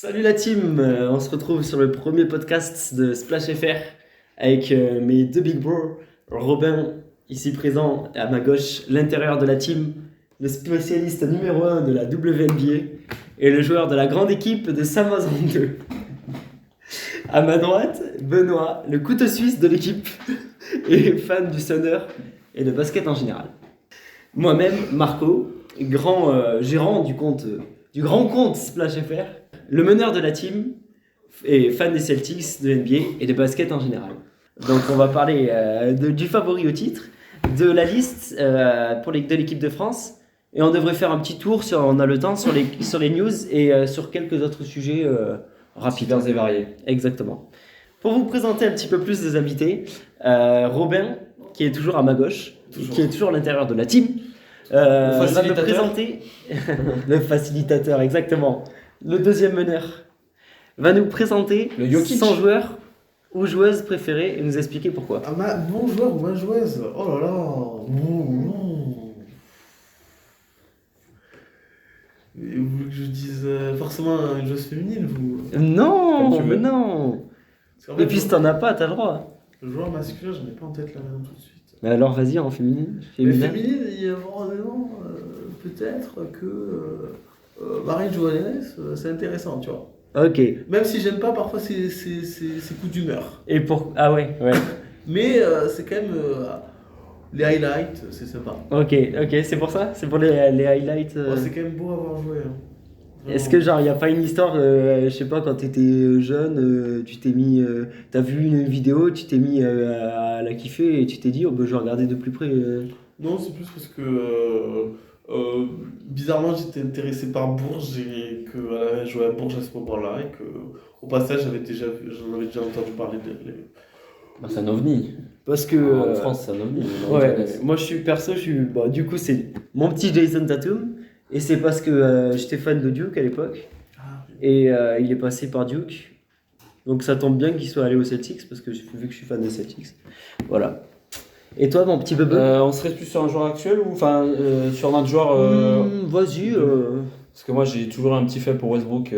Salut la team, on se retrouve sur le premier podcast de Splash FR avec mes deux big bros, Robin ici présent à ma gauche, l'intérieur de la team, le spécialiste numéro 1 de la WNBA et le joueur de la grande équipe de Samazon 2. À ma droite, Benoît, le couteau suisse de l'équipe et fan du Thunder et de basket en général. Moi-même, Marco, grand gérant du grand compte Splash FR, le meneur de la team et fan des Celtics, de NBA et de basket en général. Donc on va parler du favori au titre, de la liste de l'équipe de France, et on devrait faire un petit tour, on a le temps, sur les news et sur quelques autres sujets rapides et variés. Exactement. Pour vous présenter un petit peu plus des invités, Robin, qui est toujours à ma gauche, qui est toujours à l'intérieur de la team, va me présenter le facilitateur, exactement. Le deuxième meneur va nous présenter son joueur ou joueuse préférée et nous expliquer pourquoi. Ah, mon joueur ou ma joueuse? Oh là là, non. Et vous voulez que je dise forcément une joueuse féminine, vous? Non, mais non. En fait, Et puis si t'en as pas, t'as le droit. Le joueur masculin, je n'ai pas en tête là maintenant tout de suite. Mais alors vas-y en féminine. Mais féminine, il y a vraiment peut-être que Marie-Joannes, c'est intéressant, tu vois. Ok. Même si j'aime pas parfois ses coups d'humeur. Et pour... Ah ouais. Mais c'est quand même... les highlights, c'est sympa. Ok, c'est pour ça? C'est pour les highlights C'est quand même beau à avoir joué. Hein. Est-ce que genre, il n'y a pas une histoire, je sais pas, quand t'étais jeune, tu t'es mis... t'as vu une vidéo, tu t'es mis à la kiffer et tu t'es dit, oh, bah, je vais regarder de plus près. Non, c'est plus parce que... bizarrement, j'étais intéressé par Bourges et que voilà, je jouais à Bourges à ce moment-là et que au passage, j'en avais déjà entendu parler Bah, c'est un ovni. Parce que... En France, c'est un ovni. Ouais, moi je suis bah, du coup, c'est mon petit Jason Tatum. Et c'est parce que j'étais fan de Duke à l'époque. Et il est passé par Duke. Donc ça tombe bien qu'il soit allé aux Celtics parce que vu que je suis fan des Celtics. Voilà. Et toi, mon petit bébé? On serait plus sur un joueur actuel ou sur notre joueur Vas-y. Parce que moi j'ai toujours un petit fait pour Westbrook.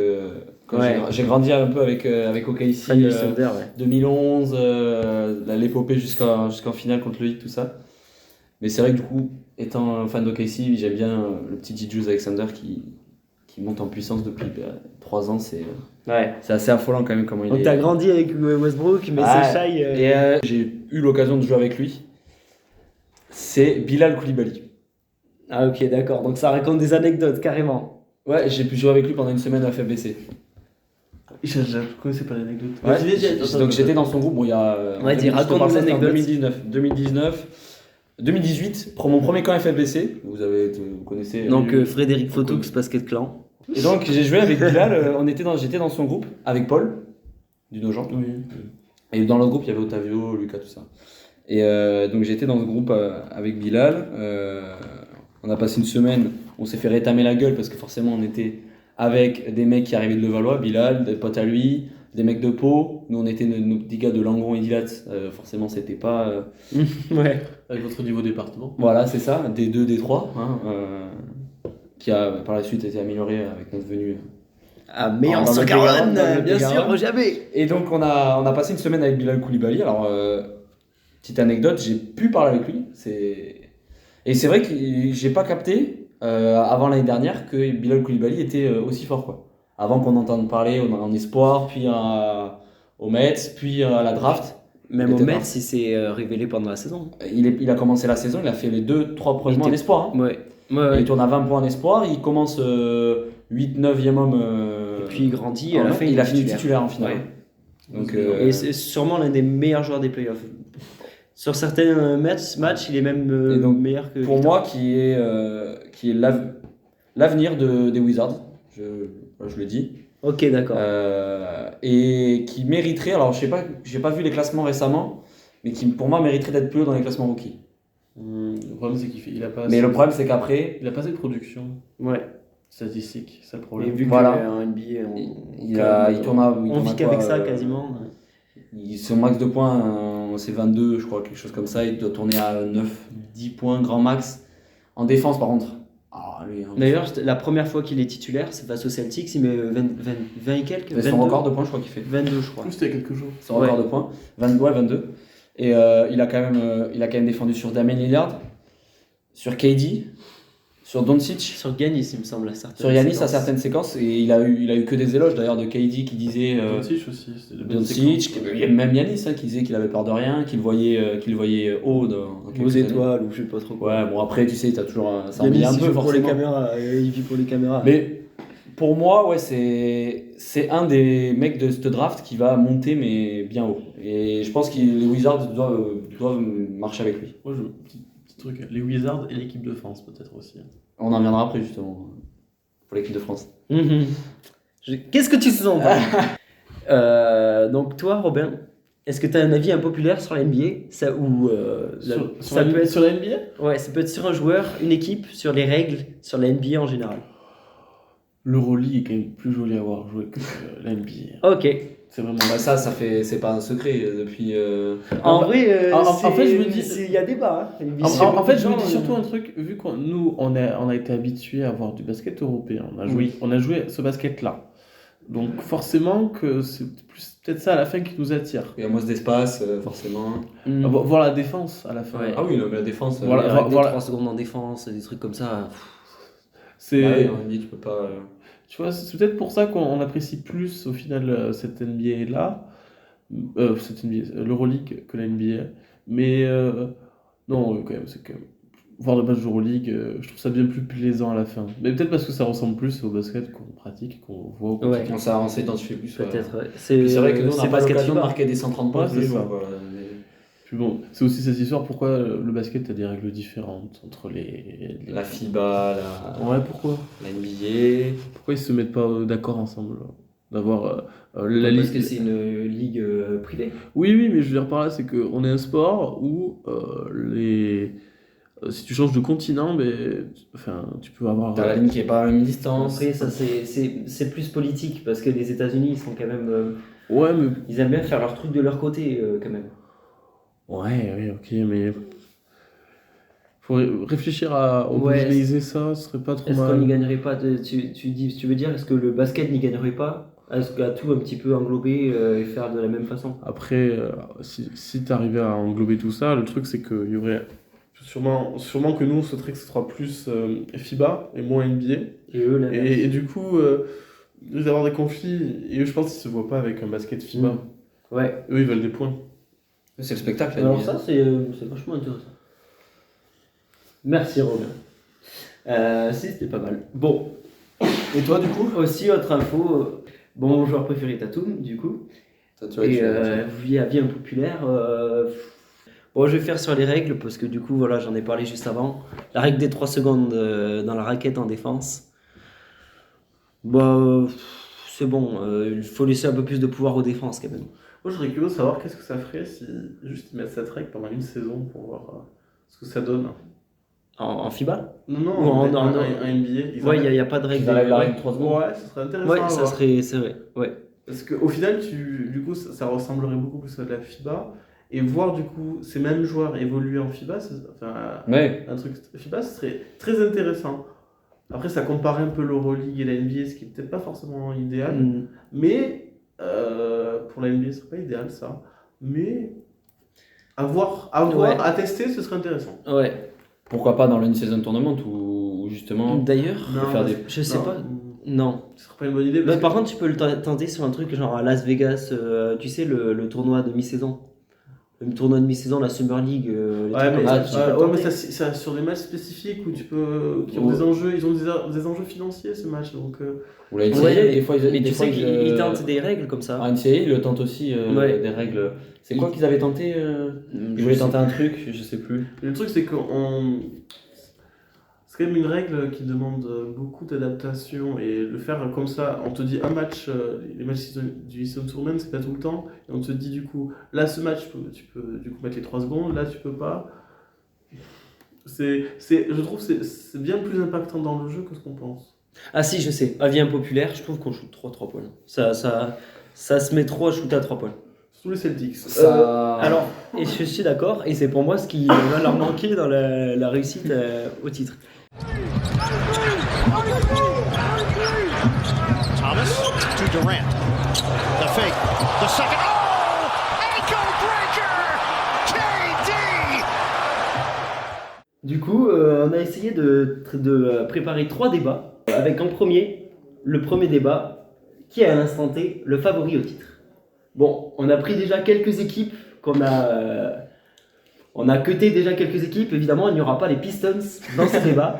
Ouais. J'ai grandi un peu avec OKC 2011, l'épopée jusqu'en finale contre le Heat, tout ça. Mais c'est vrai que du coup, étant fan d'OKC, j'aime bien le petit Gigi Alexander qui monte en puissance depuis 3 ans. C'est assez affolant quand même comment il est. Donc t'as grandi avec Westbrook, mais c'est shy. Et j'ai eu l'occasion de jouer avec lui. C'est Bilal Coulibaly. Ah ok, d'accord. Donc ça raconte des anecdotes, carrément. Ouais, j'ai pu jouer avec lui pendant une semaine à FFBC. Je connaissais pas l'anecdote. Donc j'étais dans son groupe, bon il y a... raconte des anecdotes. 2018, pour mon premier camp FFBC, vous connaissez... Donc Frédéric Fotoux, Basket Clan. Et donc j'ai joué avec Bilal, j'étais dans son groupe, avec Paul, du Nogent. Oui. Et dans l'autre groupe, il y avait Otavio, Lucas, tout ça. Et donc j'étais dans ce groupe avec Bilal. On a passé une semaine, on s'est fait rétamer la gueule parce que forcément on était avec des mecs qui arrivaient de Levallois, Bilal, des potes à lui, des mecs de Pau. Nous on était nos petits gars de Langon et Dilat. Forcément c'était pas... Ouais. Avec votre niveau département. Voilà, c'est ça, D2, D3. Qui a par la suite été amélioré avec notre venue. À Méançon-Garonne, bien sûr, jamais. Et donc on a passé une semaine avec Bilal Coulibaly. Alors, petite anecdote, j'ai pu parler avec lui. Et c'est vrai que j'ai pas capté avant l'année dernière que Bilal Coulibaly était aussi fort, quoi. Avant qu'on entende parler en espoir, puis au Mets, puis à la draft. Même au Mets, il s'est révélé pendant la saison. Il a commencé la saison, il a fait les 2-3 premiers mois en espoir. Hein. Ouais. Il tourne à 20 points en espoir, il commence 8-9e homme. Et puis il grandit, à la fin il a fini titulaire en finale. Ouais. Donc, et c'est sûrement l'un des meilleurs joueurs des playoffs. Sur certains matchs, il est même meilleur que... Pour moi, qui est l'avenir des Wizards, je le dis. Ok, d'accord. Et qui mériterait, alors je sais pas, j'ai pas vu les classements récemment, mais qui pour moi mériterait d'être plus haut dans les classements rookies. Le problème c'est qu'il a pas assez... Mais le problème c'est qu'après... Il a pas assez de production. Ouais. Statistique, c'est ça le problème. Et vu voilà. qu'en NBA, il tourne on vit qu'avec ça quasiment. Son max de points, c'est 22, je crois, quelque chose comme ça. Il doit tourner à 9, 10 points grand max. En défense, par contre, Ah, lui, hein. D'ailleurs, la première fois qu'il est titulaire, c'est face au Celtics, il met 20 et quelques. C'est son record de points, je crois qu'il fait. 22, je crois. Juste il y a quelques jours. Son record de points. 22. Et il a quand même défendu sur Damian Lillard, sur KD, sur Doncic, Sur Giannis, il me semble, à certaines sur Giannis à séquences. certaines séquences. Et il a eu que des éloges d'ailleurs de KD qui disait. Doncic aussi. c'était de bonnes Doncic, séquences. il y a même Giannis qui disait qu'il avait peur de rien, qu'il voyait haut dans Aux quelques années. étoiles, ou je sais pas trop quoi. Ouais, bon après tu sais, t'as toujours ça Giannis, envie un il peu vit pour les forcément. caméras. Il vit pour les caméras. Mais pour moi, ouais, c'est un des mecs de ce draft qui va monter mais bien haut. Et je pense que les Wizards doivent marcher avec lui. Moi, petit truc. Les Wizards et l'équipe de France, peut-être aussi. On en reviendra après justement pour l'équipe de France. Mhm. Qu'est-ce que tu sens donc toi, Robin, est-ce que tu as un avis impopulaire sur la NBA ça, ou, ça peut être sur la NBA. Ouais, ça peut être sur un joueur, une équipe, sur les règles, sur la NBA en général. L'Euroleague est quand même plus joli à voir jouer que la NBA. Ok. C'est vraiment. Bah c'est pas un secret depuis. En vrai, en fait, je me dis- il y a débat. Hein. En fait, je me dis surtout un truc, vu qu'on nous, on a été habitués à voir du basket européen, on a joué ce basket-là. Donc forcément que c'est peut-être ça à la fin qui nous attire. Il y a moins d'espace forcément. Voir la défense à la fin. Ouais. Ah oui, non, mais la défense. Voilà. Avec 3 secondes en défense, des trucs comme ça. C'est, Bah oui, en NBA, tu peux pas. tu vois, c'est peut-être pour ça qu'on apprécie plus au final cette NBA-là, l'Euroleague que la NBA. Mais non, quand même, c'est quand même. Voir le match d'Euroleague, je trouve ça bien plus plaisant à la fin. Mais peut-être parce que ça ressemble plus au basket qu'on pratique, qu'on voit au quotidien. On s'identifie plus. Peut-être. Ouais. C'est vrai que nous, on n'a pas basket l'occasion de FIBA. marquer des 130 points Ouais, tous les c'est jours. ça. Quoi. Puis bon, c'est aussi cette histoire pourquoi le basket a des règles différentes entre les... La FIBA, Ouais, pourquoi la NBA. Pourquoi ils se mettent pas d'accord ensemble d'avoir la Parce que ligue. c'est une ligue privée. Oui, mais je veux dire par là, c'est qu'on est un sport où si tu changes de continent, tu peux avoir. T'as la ligne qui est pas à la même distance. Après, ça c'est plus politique parce que les États-Unis ils sont quand même. Ouais, mais. Ils aiment bien faire leur truc de leur côté quand même. Ouais, ok, mais. Faut réfléchir à Ouais, homogénéiser ça, ce serait pas trop Est-ce qu'on n'y mal. gagnerait pas tu veux dire, est-ce que le basket n'y gagnerait pas? Est-ce qu'à tout un petit peu englober et faire de la même façon? Après, si tu arrivais à englober tout ça, le truc c'est qu'il y aurait sûrement que nous on souhaiterait que ce soit plus FIBA et moins NBA. Et eux, l'inverse. Et du coup, il risque d'avoir des conflits. Et eux, je pense qu'ils se voient pas avec un basket FIBA. Ouais. Eux, ils veulent des points. C'est le spectacle. la Alors NBA. ça, c'est vachement intéressant. Merci Robin. Si, c'était pas mal. Bon, Et toi, du coup aussi autre info, mon joueur préféré Tatum, du coup. Ça, tu vois, Et avis impopulaire. Bon, je vais faire sur les règles parce que du coup, voilà, j'en ai parlé juste avant. La règle des 3 secondes dans la raquette en défense. Bah, c'est bon. Il faut laisser un peu plus de pouvoir aux défenses quand même. Moi, je serais curieux de savoir qu'est-ce que ça ferait si juste ils mettent cette règle pendant une saison pour voir ce que ça donne. En FIBA? Non, non, Ou en NBA. Ouais, il n'y a pas de règle. Ils enlèvent la Ouais. règle 3 secondes. Ouais, ça serait intéressant. Ouais, à ça voir. serait. C'est vrai. Ouais. Parce qu'au final, du coup, ça ressemblerait beaucoup plus à de la FIBA. Et voir du coup ces mêmes joueurs évoluer en FIBA, Ouais. un truc FIBA, ce serait très intéressant. Après, ça compare un peu l'Euroleague et la NBA, ce qui n'est peut-être pas forcément idéal. Mm. Mais pour la NBA, ce serait pas idéal ça. Mais à voir, Ouais. à tester, ce serait intéressant. Ouais. Pourquoi pas dans l'in-season tournament où justement. D'ailleurs, faire des- je sais pas. Non. Ce serait pas une bonne idée. Bah, Parce par contre, tu peux le tenter sur un truc genre à Las Vegas, tu sais, le tournoi de mi-saison. Le tournoi de mi-saison, la Summer League. Les ouais, trucs comme ça, tu peux le mais tenter. ça sur des matchs spécifiques où qui ont Ouais. des enjeux, ils ont des enjeux financiers ce match. Donc, Ou la NCAA, Ouais, des fois ils mais des tu fois, sais qu'ils ils, tentent des règles comme ça. En NCAA, ils le tentent aussi Ouais. des règles. C'est quoi qu'ils avaient tenté Ils voulaient tenter un truc, je sais plus. le truc, c'est c'est quand même une règle qui demande beaucoup d'adaptation et le faire comme ça, on te dit un match, les matchs du season tournament, c'est pas tout le temps, et on te dit du coup, là ce match, tu peux du coup mettre les 3 secondes, là tu peux pas. Je trouve que c'est bien plus impactant dans le jeu que ce qu'on pense. Ah si, je sais. Avis impopulaire, je trouve qu'on shoot trop à 3 points. Ça se met trop à shooter à 3 points. Surtout les Celtics. Alors, et je suis d'accord, et c'est pour moi ce qui va leur manquer dans la réussite au titre. Thomas to Durant. The fake. The second. Oh! Ankle breaker! KD! Du coup, on a essayé de préparer 3 débats. Avec en premier, le premier débat, qui est à l'instant T le favori au titre. Bon, on a pris déjà quelques équipes on a cuté déjà quelques équipes. Évidemment, il n'y aura pas les Pistons dans ce débat.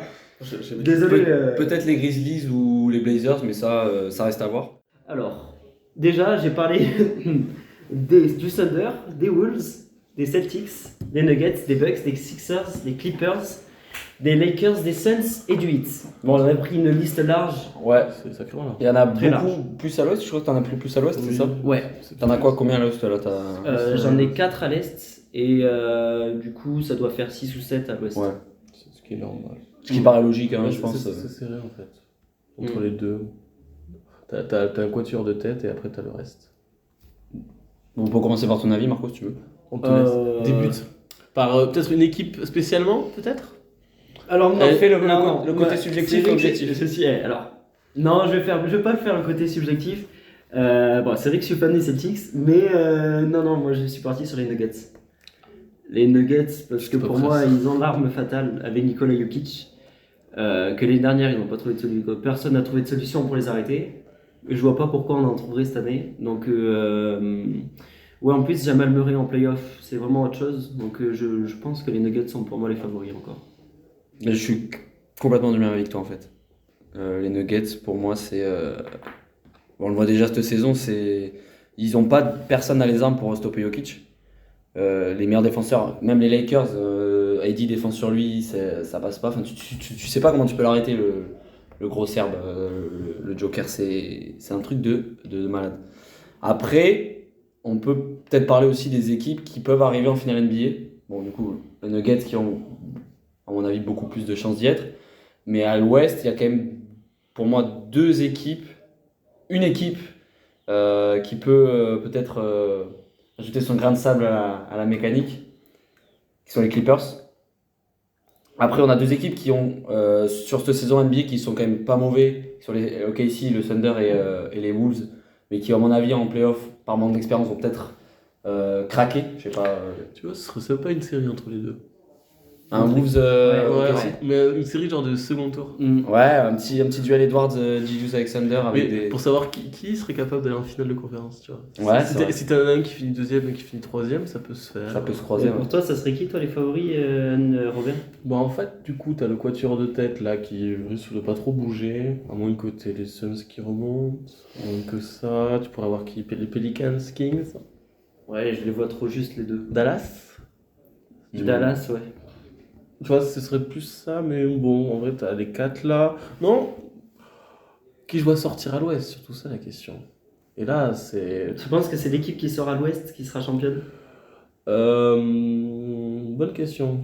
Désolé. Peut-être les Grizzlies ou les Blazers, mais ça reste à voir. Alors, déjà, j'ai parlé du Thunder, des Wolves, des Celtics, des Nuggets, des Bucks, des Sixers, des Clippers, des Lakers, des Suns et du Heat. Bon, on a pris une liste large. Ouais, C'est sacrément là. il y en a Très beaucoup large. plus à l'ouest. Je crois que t'en as pris plus à l'ouest, c'est Oui. ça? Ouais. T'en as quoi, combien à l'ouest là J'en ai 4 à l'est et du coup, ça doit faire 6 ou 7 à l'ouest. Ouais. C'est ce qui est normal. Ce qui paraît logique, hein, Ouais, je pense. C'est serré en fait. Entre les deux. T'as un quatuor de tête et après t'as le reste. On peut commencer par ton avis, Marco, si tu veux. On te Euh, laisse. Débute. Par peut-être une équipe spécialement, peut-être. Alors, non, Fais le côté ouais, subjectif c'est et vrai que objectif. Ceci est. Alors, non, je vais pas faire le côté subjectif. Bon, c'est vrai que je suis fan des Celtics, mais non, moi je suis parti sur les Nuggets. Les Nuggets, parce que pas pour prêt. moi, ils ont l'arme fatale avec Nikola Jokic. Que l'année dernière, ils n'ont pas trouvé de solution. Personne n'a trouvé de solution pour les arrêter. Et je vois pas pourquoi on en trouverait cette année. Donc, ouais, en plus, Jamal Murray en playoff, c'est vraiment autre chose. Donc, je pense que les Nuggets sont pour moi les favoris encore. Mais je suis complètement du même avec toi en fait. Les Nuggets, pour moi, c'est. On le voit déjà cette saison, ils n'ont pas personne à les armes pour stopper Jokic. Les meilleurs défenseurs, même les Lakers, AD défend sur lui, ça passe pas. Enfin, tu sais pas comment tu peux l'arrêter, le gros Serbe, le Joker, c'est un truc de malade. Après, on peut peut-être parler aussi des équipes qui peuvent arriver en finale NBA. Bon, du coup, les Nuggets qui ont, à mon avis, beaucoup plus de chances d'y être. Mais à l'ouest, il y a quand même, pour moi, 2 équipes. Une équipe qui peut peut-être ajouter son grain de sable à la mécanique, qui sont les Clippers. Après, on a 2 équipes qui ont, sur cette saison NBA, qui sont quand même pas mauvais, sur les OKC, le Thunder et les Wolves, mais qui, à mon avis, en playoff, par manque d'expérience, vont peut-être craquer. Je sais pas. Tu vois, ce serait pas une série entre les deux. Un Wolves. Ouais, OKC. Mais une série genre de second tour. Ouais, un petit duel Edwards, Gilgeous Alexander Mais avec des. pour savoir qui serait capable d'aller en finale de conférence, tu vois. Ouais, si c'est vrai. si t'en as un qui finit deuxième et un qui finit troisième, ça peut se faire. Ça peut se Et croiser. Ouais. pour toi, ça serait qui, toi, les favoris, Robert? Bon, en fait, du coup, t'as le quatuor de tête là qui risque de pas trop bouger, à moins que t'aies les Suns qui remontent, à moins que ça, tu pourrais avoir qui? Les Pelicans, Kings, Ouais, je les vois trop juste, les deux. Dallas. Dallas, ouais. Tu vois, ce serait plus ça, mais bon, en vrai, t'as les 4 là. Non, qui je vois sortir à l'ouest, surtout ça la question. Et là, c'est. Tu penses que c'est l'équipe qui sort à l'ouest qui sera championne? Bonne question.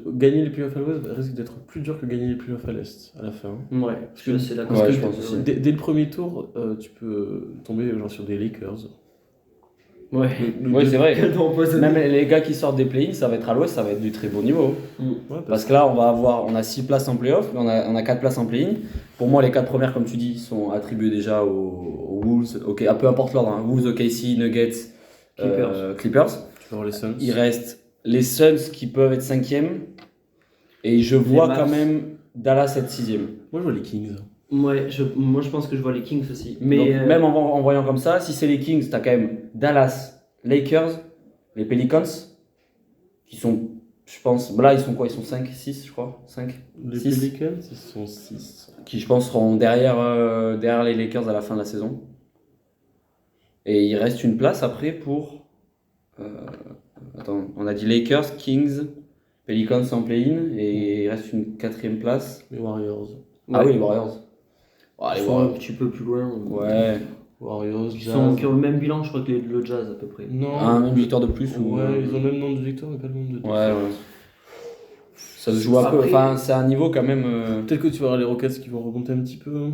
Gagner les playoffs à l'ouest risque d'être plus dur que gagner les playoffs à l'est à la fin. Ouais, je suis assez d'accord. Ouais, je pense aussi. Dès le premier tour, tu peux tomber genre sur des Lakers. Ouais. Ouais, c'est vrai. Cadeau empoisonné. Même les gars qui sortent des play-ins, ça va être à l'ouest, ça va être du très bon niveau. Ouais, Parce que là, on a 6 places en play-off, mais on a 4 places en play-in. Pour moi, les 4 premières, comme tu dis, sont attribuées déjà aux Wolves. Ok, peu importe l'ordre, hein. Wolves, OKC, Nuggets, Clippers. tu peux avoir les Suns. Il reste les Suns qui peuvent être 5e. Et je vois Mavs. quand même Dallas être 6e. Moi, je vois les Kings. Ouais, moi je pense que je vois les Kings aussi. Mais Donc, même en voyant comme ça, si c'est les Kings, t'as quand même Dallas, Lakers, les Pelicans, qui sont, je pense, là ils sont quoi? Ils sont 5, 6 je crois, 5, Les 6, Pelicans, ils sont 6. qui je pense seront derrière les Lakers à la fin de la saison. Et il reste une place après pour, attends, on a dit Lakers, Kings, Pelicans en play-in, et il reste une 4e place. Les Warriors. Ah oui, les Warriors. Ah, les ils sont un Warriors. petit peu plus loin. Ouais, Warriors, Qui, Jazz. qui ont le même bilan, je crois que le Jazz à peu près. Non. une victoire de plus. ou- Ouais, ils ont le même nombre de victoires, mais pas le nombre de défaites. Ouais. Ça se joue un peu. Après- Enfin, c'est un niveau quand même. Peut-être que tu vas avoir les Rockets qui vont remonter un petit peu.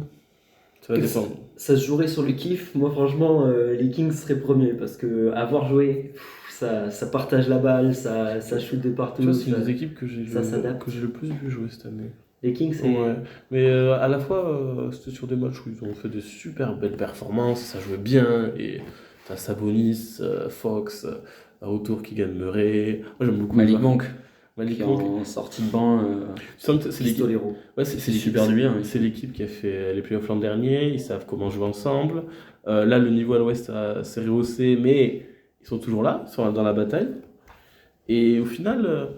Ça va Que dépendre. Ça se jouerait sur le kiff. Moi, franchement, les Kings seraient premiers parce que avoir joué, ça partage la balle, ça shoot de partout. Tu vois, c'est une ça- des équipes que j'ai ça s'adapte. le plus vu jouer cette année. Les Kings, c'est. Ouais. Mais à la fois, c'était sur des matchs où ils ont fait des super belles performances, ça jouait bien, et t'as Sabonis, Fox, autour qui gagne Murray. Moi j'aime beaucoup Malik le- Monk, Malik qui est Monk. en sortie de banc. Tu sens que c'est l'équipe. Pistolero. Ouais, C'est super du bien, oui. C'est l'équipe qui a fait les playoffs l'an dernier, ils savent comment jouer ensemble. Là, le niveau à l'ouest s'est rehaussé, mais ils sont toujours là, ils sont dans la bataille. Et au final,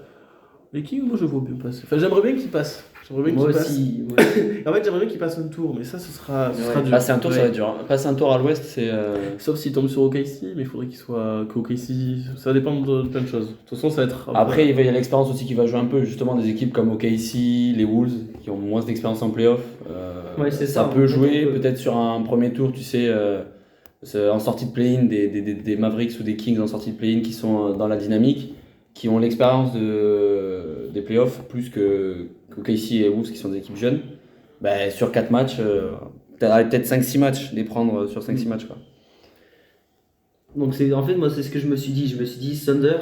les Kings, moi je vois bien passer. Enfin, j'aimerais bien qu'ils passent. J'aimerais bien Moi qu'ils passent. aussi. Ouais. En fait, j'aimerais bien qu'ils passent un tour, mais ça, ce sera Ouais. dur. Passer un tour, ça va Ouais. être dur. Passer un tour à l'ouest, c'est. Sauf s'ils tombent sur OKC, mais il faudrait que OKC. Ça dépend de plein de choses. De toute façon, ça va être. Après, il y a l'expérience aussi qui va jouer un peu, justement, des équipes comme OKC, les Wolves, qui ont moins d'expérience en playoff. Ouais, c'est ça ça, peut en fait, jouer, on peut- peut-être sur un premier tour, tu sais, c'est en sortie de play-in, des Mavericks ou des Kings en sortie de play-in qui sont dans la dynamique, qui ont l'expérience des playoffs, plus que OKC et Wolves qui sont des équipes jeunes. Ben, sur 4 matchs, peut-être 5-6 matchs, les prendre sur 5-6 matchs. Quoi. Donc, en fait, moi, c'est ce que je me suis dit. Je me suis dit, Thunder,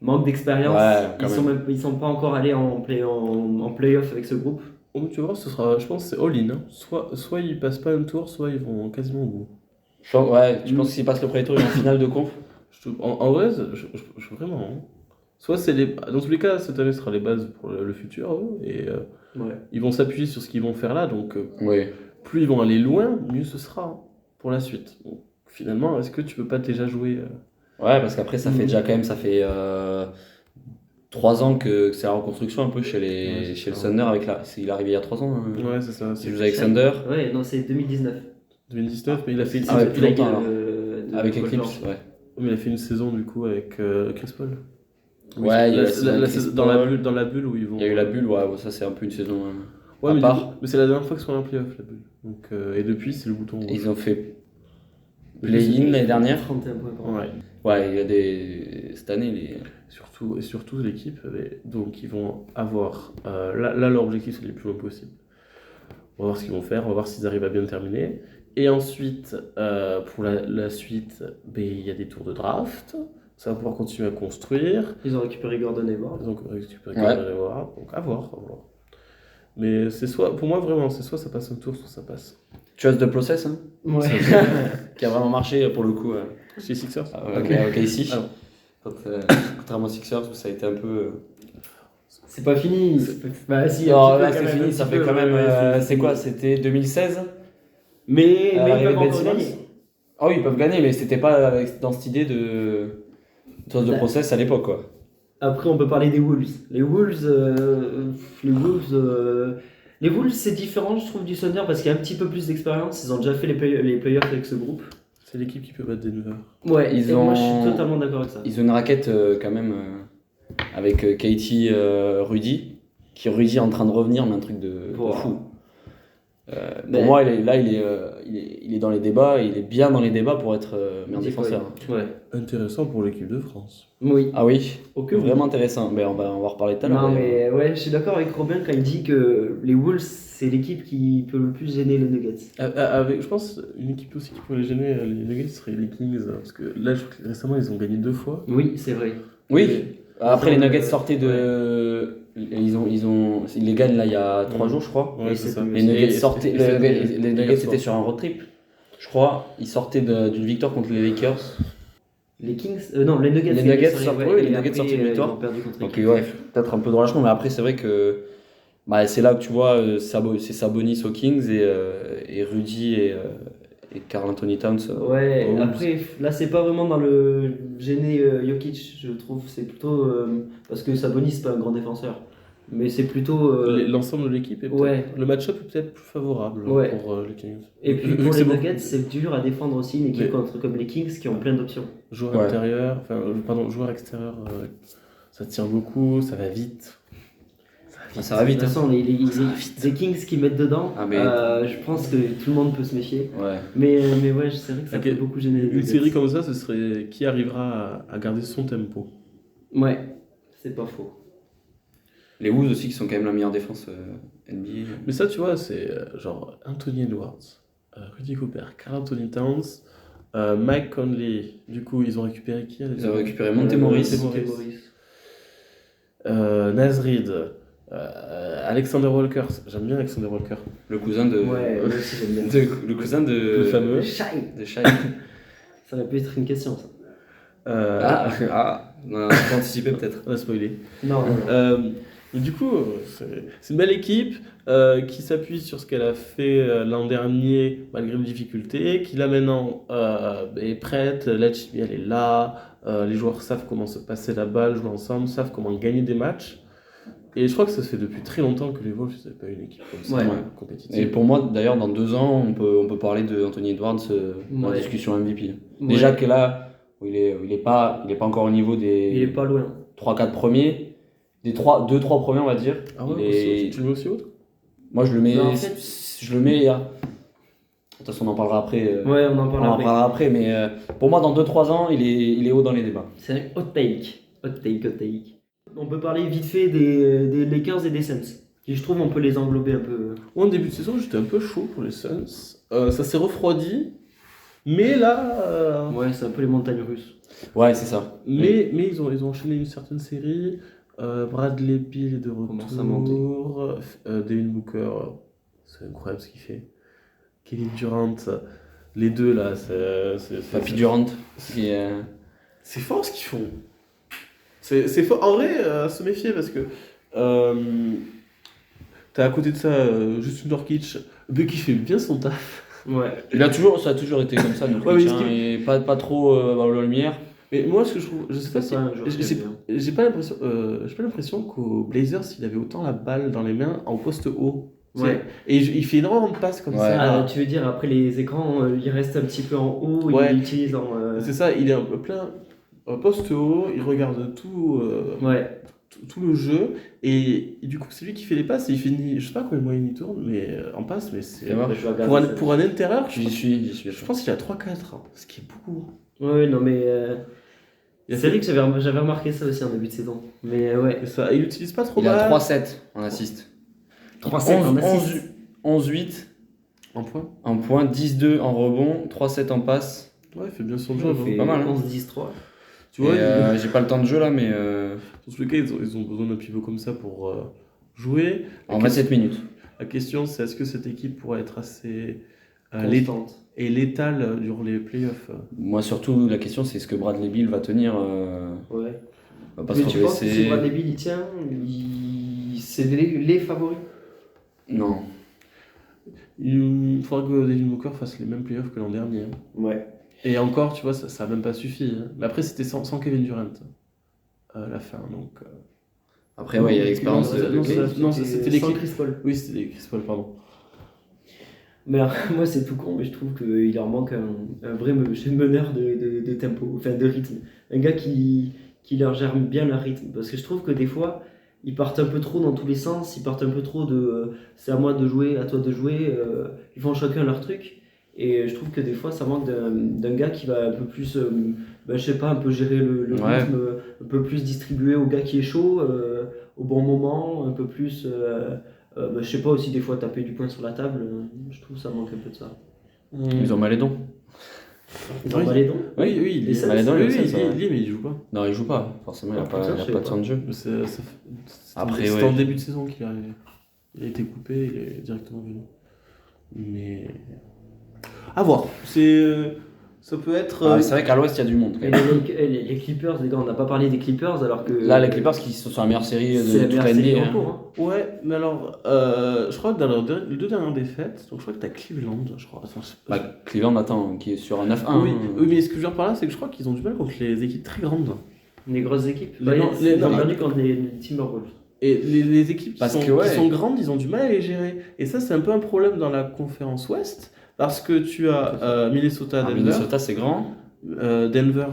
manque d'expérience. Ouais, quand Ils sont pas encore allés en playoff avec ce groupe. Oh, tu vois, ce sera, je pense que c'est all-in. Hein. Soit ils passent pas un tour, soit ils vont quasiment au bout. Je pense que s'ils passent le premier tour, ils vont en finale de conf. En vrai, vraiment. Hein. Soit c'est les. Dans tous les cas, cette année sera les bases pour le futur. Et Ouais. ils vont s'appuyer sur ce qu'ils vont faire là. Donc, Oui. plus ils vont aller loin, mieux ce sera pour la suite. Donc, finalement, est-ce que tu peux pas déjà jouer Ouais, parce qu'après, ça fait déjà quand même, ça fait 3 ans que c'est la reconstruction un peu chez Ouais, chez le c'est ça. Thunder. Il est arrivé il y a 3 ans. Ouais, c'est ça. Il joue avec Thunder, Ouais, non, c'est 2019. 2019, mais il a fait, Ah ouais, il plus a- longtemps, alors. de avec Paul Eclipse. George. Ouais. mais il a fait une saison du coup avec Chris Paul. Ouais, il y a la saison avec Chris saison- dans la Paul. bulle, dans la bulle où ils vont. Il y a eu la bulle, ouais, ça c'est un peu une saison. Ouais, à mais, part. mais c'est la dernière fois qu'ils sont en playoff la bulle. Donc, et depuis, c'est le bouton rouge. Ils ont fait play-in l'année dernière. 31 points par an. Ouais. Ouais, il y a des. Cette année, les. Surtout l'équipe, donc ils vont avoir. Là, leur objectif, c'est d'aller le plus loin possible. On va voir ce qu'ils vont faire, on va voir s'ils arrivent à bien terminer. Et ensuite, pour la suite, il y a des tours de draft. Ça va pouvoir continuer à construire. Ils ont récupéré Gordon Hayward. Donc, récupérer Ouais. Gordon Hayward. Donc, à voir. Mais c'est soit, pour moi, vraiment, c'est soit ça passe un tour, soit ça passe. Trust the process, hein, Ouais. qui a vraiment marché pour le coup. Chez Sixers. Ok, ici. Alors. Contrairement aux Sixers, où ça a été un peu. C'est pas fini. Bah, si, un Non, petit peu là quand c'est même, fini, un ça petit fait peu, quand même. ouais, C'est quoi C'était 2016 Mais À ils l'arrivée peuvent de Ben encore Simmons. gagner. Ah oui, ils peuvent gagner, mais c'était pas dans cette idée de. Trust the Ouais. process à l'époque, quoi. Après, on peut parler des Wolves. Les Wolves, les Wolves, c'est différent, je trouve, du Thunder parce qu'il y a un petit peu plus d'expérience. Ils ont déjà fait les playoffs avec ce groupe. C'est l'équipe qui peut battre Denver. Ouais, Ils et moi, ont- je suis totalement d'accord avec ça. Ils ont une raquette quand même avec Katie Rudy, qui Rudy est en train de revenir, mais un truc de Wow. fou. Mais- Pour moi, il est dans les débats, il est bien dans les débats pour être meilleur défenseur. Ouais. Intéressant pour l'équipe de France. Oui. Ah oui, Ok, vraiment intéressant. Mais on va en reparler tout à l'heure. Non, d'ailleurs. mais ouais, je suis d'accord avec Robin quand il dit que les Wolves, c'est l'équipe qui peut le plus gêner les Nuggets. Avec, je pense une équipe aussi qui pourrait les gêner, les Nuggets, ce serait les Kings. Parce que là, récemment, ils ont gagné 2 fois. Oui, c'est vrai. Oui. Après, les Ils ont- Nuggets sortaient de. Ils les gagnent là il y a 3 jours, je crois. Ouais, Et c'est c'est ça. plus- Les Nuggets Et- sortaient. et c'est- Les Nuggets hier soir. étaient sur un road trip, je crois. Ils sortaient d'une victoire contre les Lakers. Les Kings, non, les Nuggets. Les Nuggets sortent, sortent- ouais, oui, les et Nuggets après, sortent une victoire. Ils ont perdu contre les Donc Kings. ouais, peut-être un peu de relâchement, mais après c'est vrai que c'est là que tu vois c'est Sabonis aux Kings et Rudy et Karl Anthony Towns. Ouais, aux Wolves. après, là, c'est pas vraiment dans le gêner Jokic, je trouve. C'est plutôt. Parce que Sabonis, c'est pas un grand défenseur. Mais c'est plutôt. L'ensemble de l'équipe est peut-être. Ouais. Le match-up est peut-être plus favorable Ouais. pour les Kings. Et puis Vu pour que les c'est beaucoup- Nuggets, c'est dur à défendre aussi une équipe Mais- comme les Kings qui ont plein d'options. Joueur Ouais. intérieur, joueur extérieur, ça tire beaucoup, ça va vite. Ça va De vite. toute Hein. façon, les Kings qui mettent dedans, Ah, mais- je pense que tout le monde peut se méfier. Ouais. Mais ouais, c'est vrai que ça Ok. peut beaucoup gêner les Une Nuggets. série comme ça, ce serait qui arrivera à garder son tempo. Ouais, c'est pas faux. Les Wolves aussi qui sont quand même la meilleure défense NBA. Mais ça, tu vois, c'est genre Anthony Edwards, Rudy Gobert, Karl Anthony Towns, Mike Conley. Du coup, ils ont récupéré qui Ils ont récupéré Monte Morris. Monte Morris. Naz Reid, Alexander Walker, j'aime bien Alexander Walker. Le cousin de. Ouais, moi aussi j'aime bien. Le cousin de. Le fameux. Le Shai. De Shai. Ça aurait pu être une question, ça. On a un peu anticipé peut-être. On a spoilé. Non, non. Du coup, c'est une belle équipe qui s'appuie sur ce qu'elle a fait l'an dernier, malgré les difficultés, qui là maintenant est prête, la chimie elle est là, les joueurs savent comment se passer la balle, jouer ensemble, savent comment gagner des matchs. Et je crois que ça se fait depuis très longtemps que les Wolves n'avaient pas une équipe comme ça, Ouais. compétitive. Et pour moi, d'ailleurs, dans 2 ans, on peut parler d'Anthony Edwards dans la Ouais. discussion MVP. Ouais. Déjà que là, il est pas encore au niveau Il est des pas loin. 3-4 premiers, des 2-3 premiers, on va dire. Ah ouais, Il est- aussi, tu le mets aussi haut? Moi, je le mets. Mais en fait- Je le mets. De toute façon, on en parlera après. Ouais, on en On parle en après. parlera après, mais pour moi, dans 2-3 ans, il est haut dans les débats. C'est un hot take. Hot take, hot take. On peut parler vite fait des Lakers et des Suns. Qui, je trouve, on peut les englober un peu. Moi, en début de saison, j'étais un peu chaud pour les Suns. Ça s'est refroidi, mais là. Ouais, c'est un peu les montagnes russes. Ouais, c'est ça. Mais ils ont enchaîné une certaine série. Bradley Beal est de retour. Commence à monter. Devin Booker, c'est incroyable ce qu'il fait. Kevin Durant, les deux là, Papy Durant. Qui est, c'est fort ce qu'ils font. C'est fort. En vrai, à se méfier parce que t'as à côté de ça Justin Nurkic, qui fait bien son taf. Ouais. ça a toujours été comme ça, donc Ouais, mais ce qui- et pas trop dans la lumière. Mais moi, ce que je trouve, je sais pas si. C'est pas un joueur qui est bien. J'ai pas l'impression qu'aux Blazers, il avait autant la balle dans les mains en poste haut. Tu sais. Ouais. Et il fait énormément de passes comme Ouais. ça. Tu veux dire, après les écrans, il reste un petit peu en haut, Ouais. il l'utilise en. C'est ça, il est un peu plein poste haut, il regarde Ouais. tout le jeu, et du coup, c'est lui qui fait les passes, et il finit, je sais pas combien de moyenne il tourne, mais en passe, mais c'est. C'est vrai. Je vais regarder Pour un, ça. pour un intérieur, J'y suis. je pense qu'il a 3-4, hein, ce qui est beaucoup. Ouais, non, mais. Il a C'est fait- vrai que j'avais remarqué ça aussi en début de saison. Mais ouais. Et ça, il utilise pas trop Il a mal. 3-7 en assist. 3-7 en 11, assist. 11-8 En point. en points, 10-2 en rebond, 3-7 en passe. Ouais, il fait bien son Il job. fait Hein. pas mal, hein. 11-10-3. Tu vois, J'ai pas le temps de jeu là, mais dans tous les cas, ils ont besoin d'un pivot comme ça pour jouer. en 27 minutes. La question, c'est est-ce que cette équipe pourrait être assez Constante. et létale durant les playoffs Moi surtout, la question c'est est-ce que Bradley Beal va tenir Ouais. va pas Mais se tu penses que si reblesser. Bradley Beal il tient, c'est les favoris? Non. Il faudra que Devin Booker fasse les mêmes playoffs que l'an dernier. Hein. Ouais. Et encore, tu vois, ça a même pas suffi. Hein. Mais après, c'était sans Kevin Durant à la fin. Donc, Après ouais, il y a l'expérience de non, Clay. non, c'était sans l'équipe. Chris Paul. Oui, c'était Chris Paul, pardon. Mais alors, moi, c'est tout con, mais je trouve qu'il leur manque un vrai meneur de tempo, enfin de rythme. Un gars qui leur gère bien leur rythme. Parce que je trouve que des fois, ils partent un peu trop dans tous les sens, ils partent un peu trop de c'est à moi de jouer, à toi de jouer, ils font chacun leur truc. Et je trouve que des fois, ça manque d'un gars qui va un peu plus, je sais pas, un peu gérer le Ouais. rythme, un peu plus distribuer au gars qui est chaud, au bon moment, un peu plus. Je sais pas, aussi des fois taper du poing sur la table, je trouve que ça manque un peu de ça. Ils ont Malédon. Ils ont Oui. Malédon. Oui, Les Suns, Malédon, oui, les Suns, il ouais. mais il joue pas. Non, il joue pas. Forcément, il Ah, a pas, putain, il je a sais pas de pas. temps de jeu. Mais Après, c'était ouais. en début de saison qu'il a été coupé, il est directement venu. Mais. À voir. Ça peut être. Ah, c'est vrai qu'à l'ouest, il y a du monde. quand Et même. les Clippers, les gars, on n'a pas parlé des Clippers alors que. Là, les Clippers qui sont sur la meilleure série c'est de la toute meilleure la série NBA. en hein. cours. Hein. Ouais, mais alors, je crois que dans les 2 dernières défaites, donc je crois que t'as Cleveland, je crois. Attends, Bah, Cleveland, attends, qui est sur un 9-1. oui, hein. oui, mais ce que je veux dire par là, c'est que je crois qu'ils ont du mal contre les équipes très grandes. Les grosses équipes. Les- non, Ils ont non, perdu contre les Timberwolves. Et les équipes Parce qui que, ouais. sont grandes, ils ont du mal à les gérer. Et ça, c'est un peu un problème dans la conférence Ouest, parce que tu as Minnesota, Ah, Denver. Minnesota, c'est grand. Denver,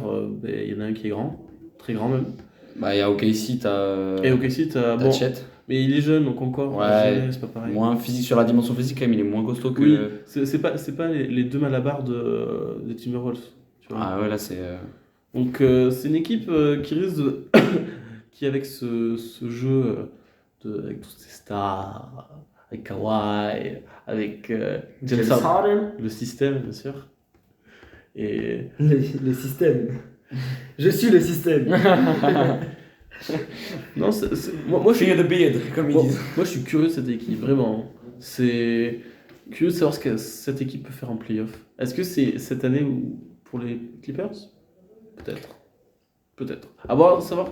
il y en a un qui est grand, très grand même. Bah, il y a OKC, t'as. Et OKC, t'as. T'as Bon, Chet. mais il est jeune, donc encore, Ouais. à gérer, c'est pas pareil. Moins physique sur la dimension physique, quand même, il est moins costaud que. Oui, c'est pas les 2 Malabar des Timberwolves. Tu vois. Ah ouais, là, c'est. Donc c'est une équipe qui risque de. qui avec ce jeu avec toutes ces stars, avec Kawhi, avec James Harden, Harden. le système bien sûr. Et Le système. Je suis le système. Non, moi, je suis, Fille de beard, comme ils moi, disent. moi, je suis curieux de cette équipe, vraiment. C'est curieux de savoir ce que cette équipe peut faire en playoff. Est-ce que c'est cette année pour les Clippers? Peut-être. Peut-être. À voir, savoir.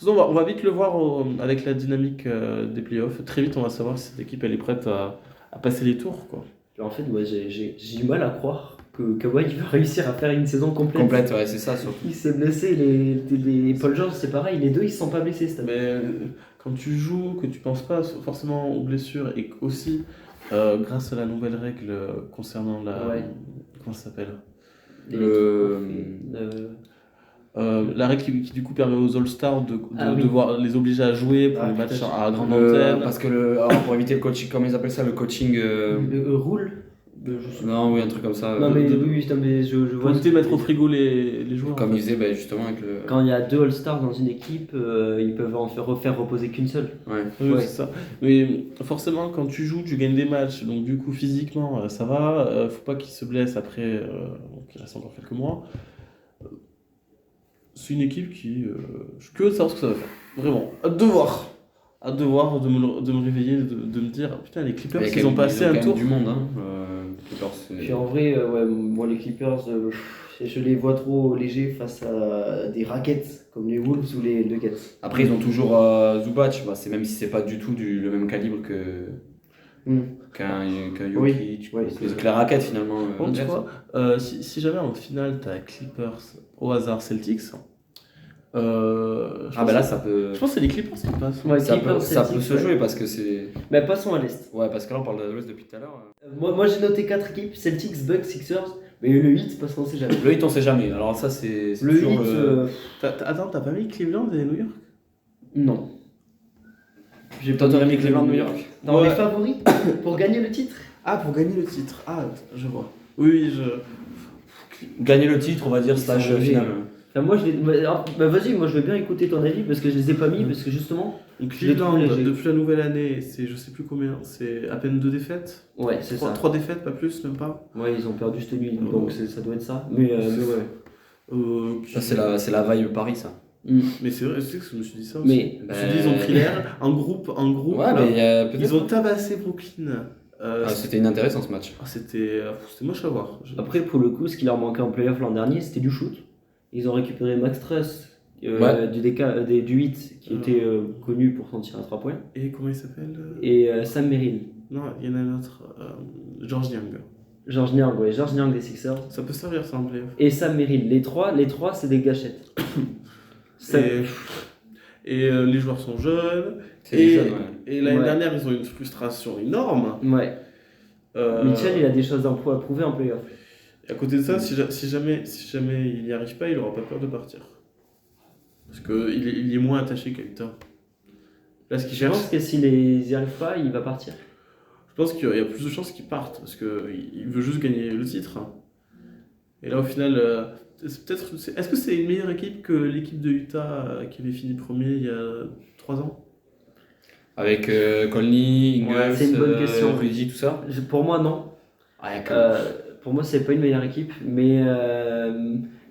On va vite le voir avec la dynamique des playoffs. Très vite, on va savoir si cette équipe elle est prête à passer les tours, quoi. En fait, moi, j'ai du mal à croire que Kawhi va réussir à faire une saison complète. Complète, ouais, c'est ça surtout. Il s'est blessé, les Paul George, c'est pareil, les deux ils se sont pas blessés cette année. Mais quand tu joues, que tu penses pas forcément aux blessures et aussi grâce à la nouvelle règle concernant la. Ouais. Comment ça s'appelle? La règle qui du coup permet aux All-Stars de Ah oui. devoir les obliger à jouer pour les matchs putain, à grande antenne. Parce que pour éviter le coaching, comment ils appellent ça, le coaching. Le rule Non, oui, un truc comme ça. Non, mais de- oui, non, mais je Pour vois. éviter de mettre au frigo les joueurs. Comme en ils fait. faisaient justement avec le. Quand il y a deux All-Stars dans une équipe, ils peuvent en refaire reposer qu'une seule. Ouais. Oui, Ouais. c'est ça. Mais forcément, quand tu joues, tu gagnes des matchs, donc du coup, physiquement, ça va. Faut pas qu'ils se blessent après, donc il reste encore quelques mois. C'est une équipe qui. Je suis curieux de savoir ce que ça va faire. Vraiment. Hâte de voir. Hâte de voir, de me réveiller, de me dire putain, les Clippers, Il y a ils quand ont même- passé ils ont un quand tour. même du monde, hein. Clippers, c'est- Puis en vrai, ouais, moi les Clippers, je les vois trop légers face à des raquettes comme les Wolves ou les Nuggets. Après, ils ont toujours Zubac, c'est même si c'est pas du tout le même calibre qu'un Jokic. Oui, ouais, C'est que la raquette finalement. Bon, tu Nets. vois, si jamais en finale, t'as Clippers au hasard Celtics. Je Ah, pense bah là, que- ça peut. Je pense que c'est les Clippers qui passent. Ouais, Ça Clippers, peut, ça Celtics, peut se ouais. jouer parce que c'est. Mais passons à l'Est. Ouais, parce que là on parle de l'Ouest depuis tout à l'heure. Moi j'ai noté 4 équipes Celtics, Bucks, Sixers, mais le 8 parce qu'on sait jamais. Le 8, on sait jamais. Alors ça, c'est Le 8, toujours Attends, t'as pas mis Cleveland et New York? non. J'ai Toi, pas t'aurais mis mis Cleveland, New York. Dans Ouais. les favoris pour gagner le titre. Ah, pour gagner le titre. Ah, je vois. Oui, Gagner le titre, on va dire, Ils stage sont final. Enfin, moi je les. Alors, bah, vas-y, moi je veux bien écouter ton avis parce que je les ai pas mis parce que justement. Donc Je les trouve Cleveland, légers. depuis la nouvelle année, c'est je sais plus combien, c'est à peine 2 défaites. Ouais, c'est ça. 3 défaites, pas plus, même pas. Ouais, ils ont perdu cette nuit, Oh. donc ça doit être ça. Mais ouais. Ça, c'est la vibe Paris, ça. Mais c'est vrai, c'est que je me suis dit ça aussi. Mais Je me suis dit, ils ont pris l'air en groupe. Ouais, là. mais il y a peut-être. Ils ont tabassé Brooklyn. C'était inintéressant ce match. C'était moche à voir. après, pour le coup, ce qui leur manquait en playoff l'an dernier, c'était du shoot. Ils ont récupéré Max Truss Ouais. du 8 qui était connu pour son tir à 3 points. Et comment il s'appelle Et Sam Merrill. Non, il y en a un autre. George Young. George Niang des Sixers. Ça peut servir ça en playoff. Et Sam Merrill. Les trois c'est des gâchettes. Et les joueurs sont jeunes. C'est des Et, jeunes, ouais. et l'année Ouais. dernière, ils ont eu une frustration énorme. Ouais. Mitchell, il a des choses à prouver en playoff. Et à côté de ça, si jamais il n'y arrive pas, il n'aura pas peur de partir. Parce qu'il est moins attaché qu'à Utah. Là, ce qu'il Je cherche, pense que s'il n'y arrive pas, il va partir. je pense qu'il y a plus de chances qu'il parte. Parce qu'il veut juste gagner le titre. Et là, au final, est-ce que c'est une meilleure équipe que l'équipe de Utah qui avait fini premier il y a 3 ans? Avec Conley, Ingles, Ouais, c'est une bonne question. Rudy, tout ça. Pour moi, non. Ah, quand même. Pour moi, c'est pas une meilleure équipe, mais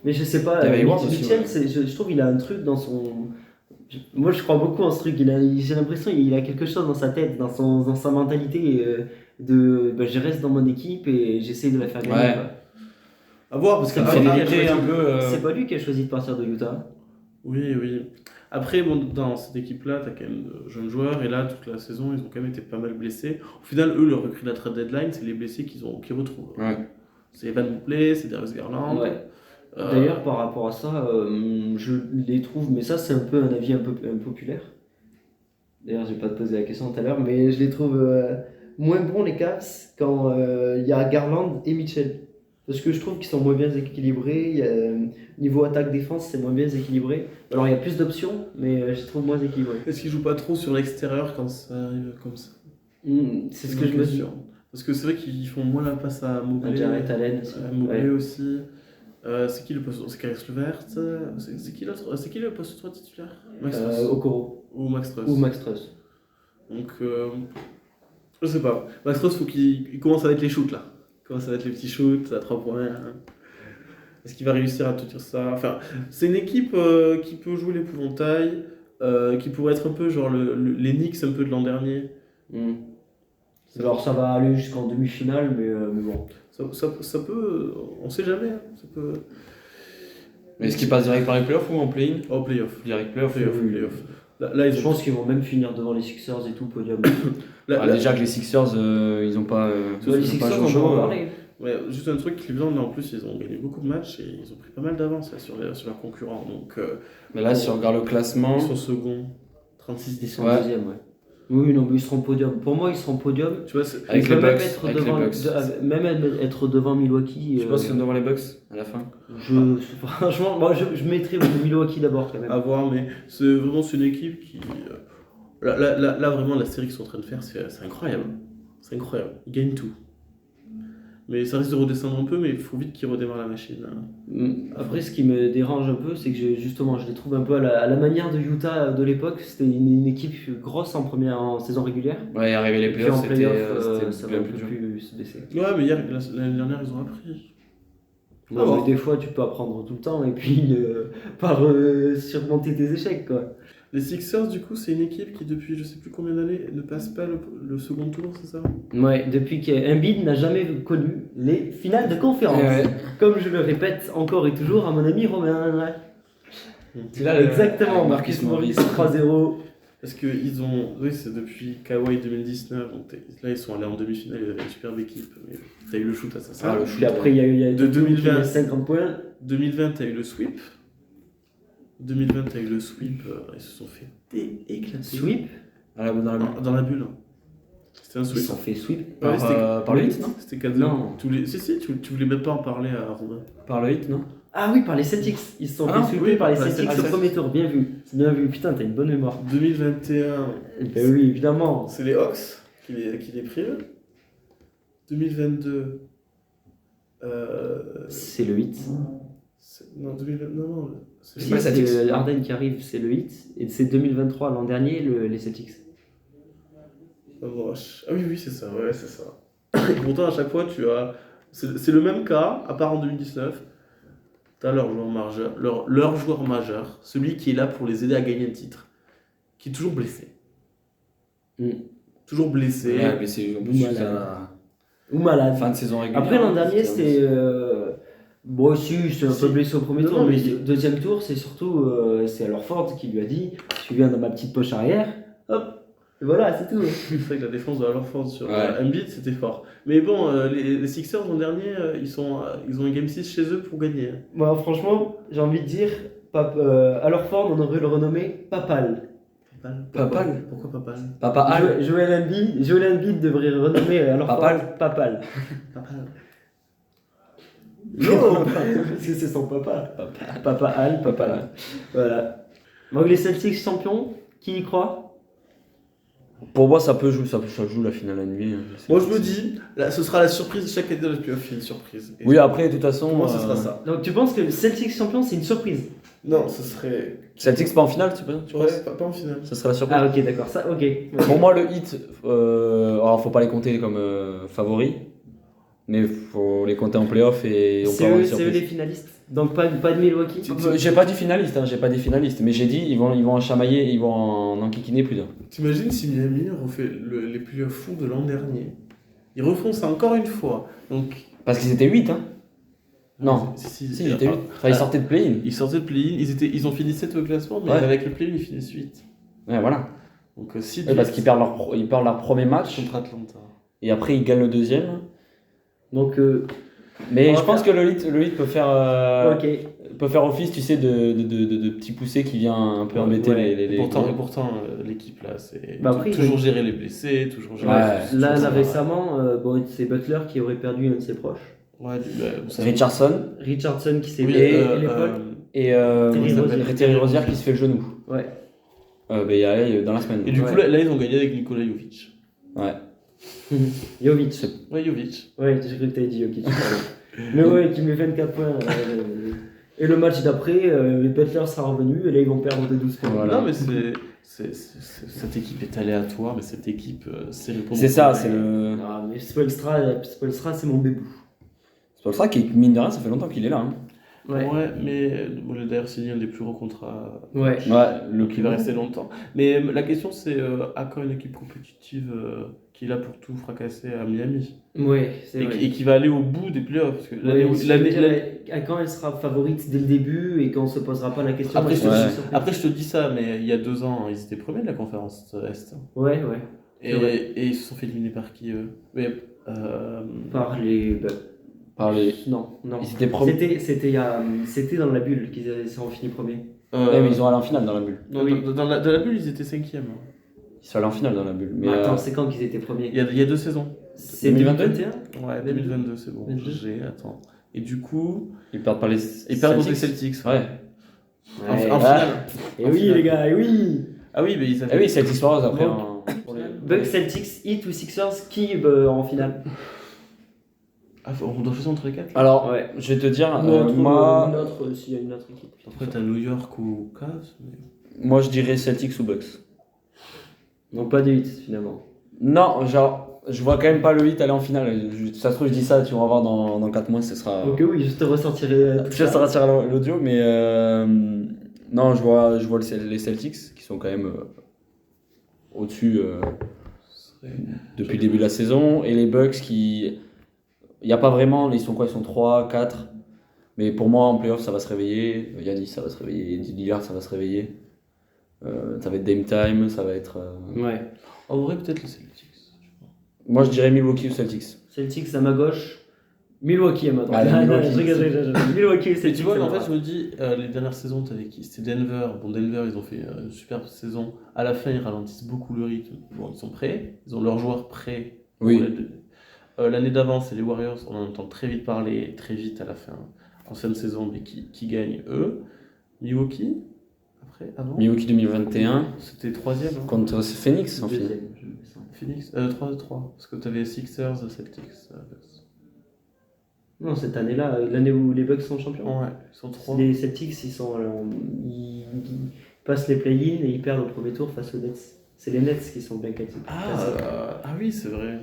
je sais pas. T'avais Hayward aussi, Mitchell, ouais. je trouve il a un truc dans son. Moi, je crois beaucoup en ce truc. J'ai l'impression qu'il a quelque chose dans sa tête, dans sa mentalité je reste dans mon équipe et j'essaie de la faire gagner. Ouais. quoi. À voir, parce C'est que pas lui qui a fidélité choisi- un peu. C'est pas lui qui a choisi de partir de Utah. Oui, oui. Après, bon, dans cette équipe-là, tu as quand même de jeunes joueurs, et là, toute la saison, ils ont quand même été pas mal blessés. Au final, eux, le recrue de la trade deadline, c'est les blessés qu'ils retrouvent. Ouais. C'est Evan Mobley, c'est Darius Garland. Ouais. D'ailleurs, par rapport à ça, je les trouve, mais ça, c'est un peu un avis un peu impopulaire. D'ailleurs, je vais pas te poser la question tout à l'heure, mais je les trouve moins bons, les Cavs, quand il y a Garland et Mitchell. Parce que je trouve qu'ils sont moins bien équilibrés. Niveau attaque-défense, c'est moins bien équilibré. Alors, il y a plus d'options, mais je les trouve moins équilibrés. Est-ce qu'ils jouent pas trop sur l'extérieur quand ça arrive comme ça? C'est ce que je me dis. Parce que c'est vrai qu'ils font moins la passe à Mobley. Jarrett Allen aussi. Mobley Ouais. aussi. C'est qui le poste? C'est Caris Levert. C'est qui l'autre? C'est qui le poste 3 titulaire? Max Strus. Okoro. Ou Max Strus. Ou Max Truss. Donc, je sais pas. Max Strus, faut qu'il commence avec les shoots là. Il commence avec les petits shoots à 3 points. Est-ce qu'il va réussir à tout dire ça? Enfin, c'est une équipe qui peut jouer l'épouvantail. qui pourrait être un peu genre les Knicks un peu de l'an dernier. Alors ça va aller jusqu'en demi-finale, mais bon. Ça peut, on sait jamais. Hein, ça peut... Mais est-ce qu'ils passent direct par les playoffs ou en play-in? Oh, playoff. Direct playoff. Playoff. Là, Je pense qu'ils vont même finir devant les Sixers et tout, podium. Déjà que les Sixers, ils ont pas. Les Sixers, on va en parler. Ouais, juste un truc, Cleveland, là en plus, ils ont gagné beaucoup de matchs et ils ont pris pas mal d'avance là, sur leurs concurrents. Donc, Mais là, si on regarde le classement. ils sont second, 36 Ils 10 sont deuxième, ouais. Oui, non, mais ils seront podium. Pour moi, ils seront podium. Tu vois, Avec Ils les peuvent même Bucks. être Avec devant, les Bucks. même être devant Milwaukee. Tu penses qu'ils sont devant les Bucks à la fin? Franchement, moi, je mettrais Milwaukee d'abord quand même. à voir, mais c'est une équipe qui. Là, vraiment, la série qu'ils sont en train de faire, c'est incroyable. C'est incroyable. Ils gagnent tout. Mais ça risque de redescendre un peu, mais il faut vite qu'ils redémarrent la machine. Après, ce qui me dérange un peu, c'est que je les trouve un peu à la manière de Utah de l'époque. C'était une équipe grosse en saison régulière. Ouais, arriver les Et puis playoffs, en c'était playoff, ça va bien un peu plus dur. plus se baisser. Ouais, mais l'année dernière, ils ont appris. Non, mais des fois, tu peux apprendre tout le temps et puis par surmonter tes échecs, quoi. Les Sixers, du coup, c'est une équipe qui, depuis je sais plus combien d'années, ne passe pas le second tour, c'est ça? Ouais, depuis qu'Embiid n'a jamais connu les finales de conférence. Ouais. Comme je le répète encore et toujours à mon ami Romain. C'est là, Exactement, Marcus Marcus Morris Morris. 3-0. Parce qu'ils ont. Oui, c'est depuis Kawhi 2019. Donc là, ils sont allés en demi-finale, ils avaient une superbe équipe. Mais t'as eu le shoot à ça. Ah, le shoot. Puis après, il y a De 2020. 50 points. 2020, t'as eu le sweep. 2020, t'as eu le sweep. Ils se sont fait éclater. Sweep. Dans la bulle. C'était un Ils sweep. se sont fait sweep. Par le hit, non? C'était 4-0. Non. Si, tu voulais même pas en parler à Romain. Par le hit, non? Ah oui, par les Celtics. Ils se sont Ah, fait sweeper oui, par les par les Celtics au Celtics. premier tour. Bien vu. C'est bien vu. Putain, t'as une bonne mémoire. 2021, Ben oui, évidemment. c'est les Hawks qui les privent. 2022, C'est le hit. non, 2020, non, c'est Si, pas les Celtics. c'est Harden qui arrive, c'est le hit. Et c'est 2023, l'an dernier, les Celtics. Ah oui, c'est ça, ouais, c'est ça. Et pourtant, à chaque fois, c'est le même cas, à part en 2019. Tu as leur joueur majeur, celui qui est là pour les aider à gagner le titre, qui est toujours blessé. Toujours blessé. Ouais, mais c'est en plus Malade. jusqu'à Ou malade. fin de saison régulière. Après, l'an dernier, c'était c'était. Bon, si, c'est un peu blessé au premier Non, tour, non, mais mais- deuxième tour, c'est surtout. C'est alors Ford qui lui a dit tu viens dans ma petite poche arrière, hop, et voilà, c'est tout. C'est vrai que la défense de Horford sur Ouais. Embiid, c'était fort. Mais bon, les Sixers l'an dernier, ils ont un Game 6 chez eux pour gagner. Moi, franchement, j'ai envie de dire, alors Ford, on aurait le renommé Papal. Papal. Pourquoi Papal? Papa Al. Joel Embiid devrait renommer alors Papal. Ford Papal. Papal. Non, parce que c'est son papa. Papa Al, Papa Al. Voilà. Donc les Celtics champions, qui y croit? Pour moi, ça joue la finale à nuit. Moi, je me dis, là, ce sera la surprise de chaque année de la playoff, une surprise. Et Oui, après, de toute façon. pour moi, ce sera ça. Donc tu penses que le Celtics champion, c'est une surprise? Non, ce serait. Celtics pas en finale, tu penses? Ouais, pas en finale. Ça serait la surprise. Ah ok, d'accord, ça, ok. Pour moi, le hit, alors faut pas les compter comme favoris, mais faut les compter en playoff et on peut C'est avoir eux, une c'est eux surprise. les finalistes. Donc pas de Milwaukee. J'ai pas dit finaliste, mais j'ai dit ils vont en chamailler, ils vont en enquiquiner plus d'un. T'imagines si Miami refait les playoffs fous de l'an dernier? Ils refont ça encore une fois. Donc. Parce qu'ils étaient 8, hein. Non. Si, Si, ils étaient 8. Enfin, ils sortaient de play-in. Ils sortaient de play-in, ils ont fini 7 au classement, mais Ouais. avec le play-in, ils finissent 8. Ouais, voilà. Donc, si Ouais, parce qu'ils perdent leur premier match contre Atlanta. et après ils gagnent le deuxième. Donc Mais On va je pense que le hit peut faire, ok. peut faire office, tu sais, de petit poussé qui vient un peu embêter Ouais. les. Et pourtant, l'équipe là, c'est Bah après, toujours gérer les blessés, toujours gérer. Ouais. Là récemment, bon, c'est Butler qui aurait perdu un de ses proches. Ouais, Richardson Richardson qui s'est Oui, blessé l'épaule. et Terry Rozier. Terry Rozier qui se fait le genou. Ouais. Il y a dans la semaine. Et du coup, Ouais. là, ils ont gagné avec Nikola Jovic. Ouais. Jovic. Ouais, Jovic. Ouais, j'ai cru que t'avais dit Jokic. Pardon. Mais ouais, qui met 24 points. Et le match d'après, les Butler sera revenu et là ils vont perdre de 12 points. Voilà. Non, mais cette équipe est aléatoire, mais cette équipe, c'est le C'est ça, c'est le. Ah, mais Spoelstra, c'est mon bébou. C'est pour ça qu'il, mine de rien, ça fait longtemps qu'il est là. Hein. Ouais, mais bon, j'ai d'ailleurs signé un des plus gros contrats Ouais. Le qui va rester longtemps. Mais la question, c'est à quand une équipe compétitive qui est là pour tout fracasser à Miami Ouais, c'est vrai. et qui va aller au bout des playoffs. Parce que Ouais, à quand elle sera favorite dès le début et qu'on se posera pas la question. Après, est-ce je que te- c'est surprise Après, je te dis ça, mais il y a 2 ans, ils étaient premiers de la conférence Est. Ouais. C'est vrai. Et ils se sont fait éliminer par qui eux? Mais, Par les. Par les... Non. Ils étaient premiers. C'était dans la bulle qu'ils ont fini premier. Ouais, mais ils sont allés en finale dans la bulle. non, Oui. dans la bulle, ils étaient 5e. Ils sont allés en finale dans la bulle. Mais Attends, c'est quand qu'ils étaient premiers? Il y a 2 saisons. C'est 2022? 2021? Ouais, 2022, c'est bon. 22. Attends. Et du coup, ils perdent par les ils perdent contre les Celtics. Celtics. Ouais. En Ouais. finale. Et En oui, finale. les gars, et oui! Ah oui, mais ils Ah avaient. oui, Celtics Warriors après. Donc, Pour les... Bucks, Celtics, Heat ou Sixers, qui en finale? On doit choisir entre les 4. Alors, Ouais. je vais te dire, Une autre, s'il y a une autre équipe. Après, t'as New York ou Cavs. moi je dirais Celtics ou Bucks. Donc pas de Heat finalement. Non, genre, je vois quand même pas le 8 aller en finale. Ça se trouve, je dis ça, tu vas voir dans 4 mois, ce sera. Ok, oui, je te ressortirai. Je te retirer l'audio, mais non, je vois les Celtics qui sont quand même au-dessus depuis le début de la saison, et les Bucks qui. Il n'y a pas vraiment, ils sont quoi? Ils sont 3, 4. Mais pour moi, en playoff, ça va se réveiller. Giannis, ça va se réveiller. Lillard, ça va se réveiller. Ça va être Dame Time, ça va être. Ouais. En vrai, peut-être les Celtics. Moi, je dirais Milwaukee ou Celtics. Celtics à ma gauche, Milwaukee à ma droite. Allez, Ah, non, Milwaukee. je rigole. Milwaukee et Et Celtics. tu vois, à ma en fait, droite. je me dis, les dernières saisons, t'avais qui? C'était Denver. Bon, Denver, ils ont fait une superbe saison. À la fin, ils ralentissent beaucoup le rythme. Bon, ils sont prêts. Ils ont leurs joueurs prêts. Oui. L'année d'avant, c'est les Warriors. On en entend très vite parler, très vite à la fin. Ancienne saison, mais qui gagnent eux. Milwaukee, après, avant. Milwaukee 2021 C'était 3e. Hein. contre Phoenix en finale. Deuxième, je me sens. Phoenix, 3-3. Parce que t'avais Sixers, Celtics. Non, cette année-là, l'année où les Bucks sont champions. Ouais, ils sont 3. Les Celtics, ils passent les play-in et ils perdent au premier tour face aux Nets. C'est les Nets qui sont bien classés. Ah oui, c'est vrai.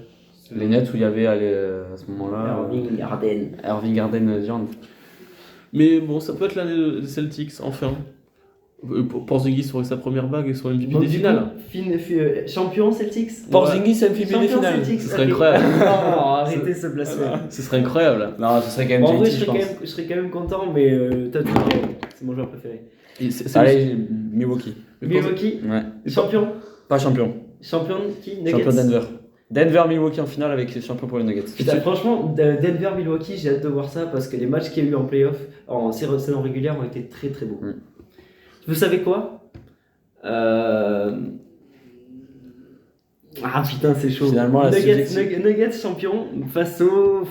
Les Nets où il y avait à ce moment-là Irving Harden, Durant. Mais bon, ça peut être l'année des Celtics, enfin. Porzingis aurait sa première bague et son MVP Donc, des du finales. coup, champion Celtics. Porzingis MVP des Champion finales. Celtics. Ce serait ok. incroyable. Non, arrêtez ce blasphème. Ce serait incroyable. Non, ce serait quand même En vrai, JT, je pense. je serais quand même content, mais t'as tout. C'est mon joueur préféré. Et c'est Allez, Milwaukee. Milwaukee, Ouais. champion. Pas champion. Champion qui? Nuggets. Champion Denver. Denver, Milwaukee en finale avec les champions pour les Nuggets. Putain, franchement, Denver, Milwaukee, j'ai hâte de voir ça parce que les matchs qu'il y a eu en playoff, en saison régulière, ont été très très beaux. Mm. Vous savez quoi? Ah putain, c'est chaud. Finalement, la Nuggets champion face au.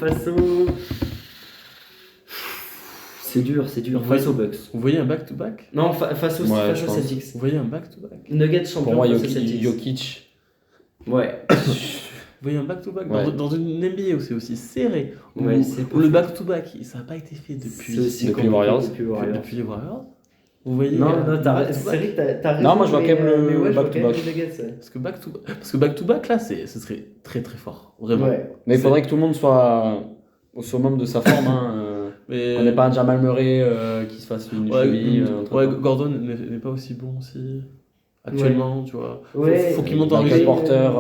C'est dur. Face aux Bucks. Vous voyez un back-to-back? Non, face aux je pense. Celtics. Vous voyez un back-to-back? Nuggets champion Pour moi, face aux Celtics. Jokic. Ouais. Vous voyez un back-to-back Ouais. dans une NBA où c'est aussi serré. Ouais, où, c'est où le back-to-back, ça n'a pas été fait depuis Depuis les Warriors. depuis les Warriors. Vous voyez Non, un c'est back-to-back? vrai que t'as raison. Non, moi, je vois quand même le mais ouais, je vois back-to-back. quand même les Nuggets, ouais. Parce que back-to-back, là, ce serait très très fort. Vraiment. Ouais. Mais il faudrait que tout le monde soit au summum de sa forme. Mais... On n'est pas un Jamal Murray qui se fasse une cheville. Gordon n'est pas aussi bon aussi actuellement, tu vois. Ouais. Faut qu'il monte en Michael rythme. Porter.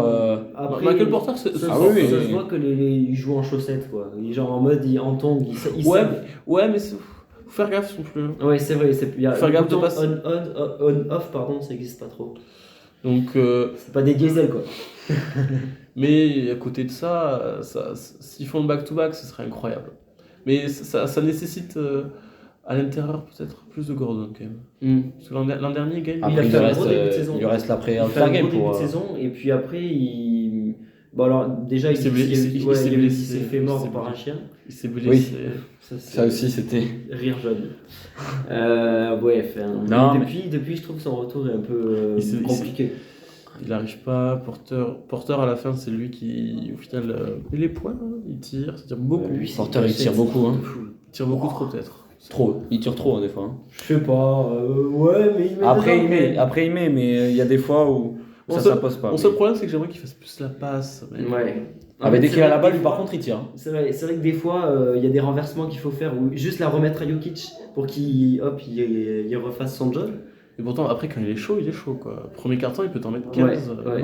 Après, Michael Porter, ça c'est... se Ah voit- oui, ça oui. se voit que il joue en chaussettes, quoi. Il est genre en mode, en tongs, il Ouais, savent. mais faut faire gaffe non plus. Ouais, c'est vrai. Il y a Faire le gaffe de bouton pas- on-off, pardon, ça existe pas trop. Donc, C'est pas des diesels, quoi. mais à côté de ça, s'ils font le back-to-back, ce serait incroyable. Mais ça nécessite à l'intérieur peut-être plus de Gordon quand même. Parce que l'an dernier, il gagne. Il a Après, fait un gros début de il saison. lui reste l'après Il fait un All-Star gros Game début pour. de saison, et puis après, il. Bon, alors, déjà, Il s'est blessé- il s'est blessé. il s'est fait mordre par un chien. Il s'est blessé. Ça, c'est Ça aussi, c'était. rire jaune. Ouais, enfin, Non, mais depuis, je trouve que son retour est un peu compliqué. Il n'arrive pas. Porter à la fin, c'est lui qui, au final, il les points, hein, il tire beaucoup. Lui, Porter, il tire beaucoup. Hein. Il tire beaucoup trop peut-être. Trop. Il tire trop, des fois. Hein. Je sais pas, ouais, mais il met Après, il met, mais il y a des fois où ça pose pas. Mon seul problème, c'est que j'aimerais qu'il fasse plus la passe. Mais Ouais. Dès c'est qu'il a vrai la que balle, des lui, par fois- contre, il tire. Hein. C'est vrai que des fois, il y a des renversements qu'il faut faire ou juste la remettre à Jokic pour qu'il il refasse son job. Et pourtant, après, quand il est chaud, quoi. Premier carton, il peut t'en mettre 15. Ouais.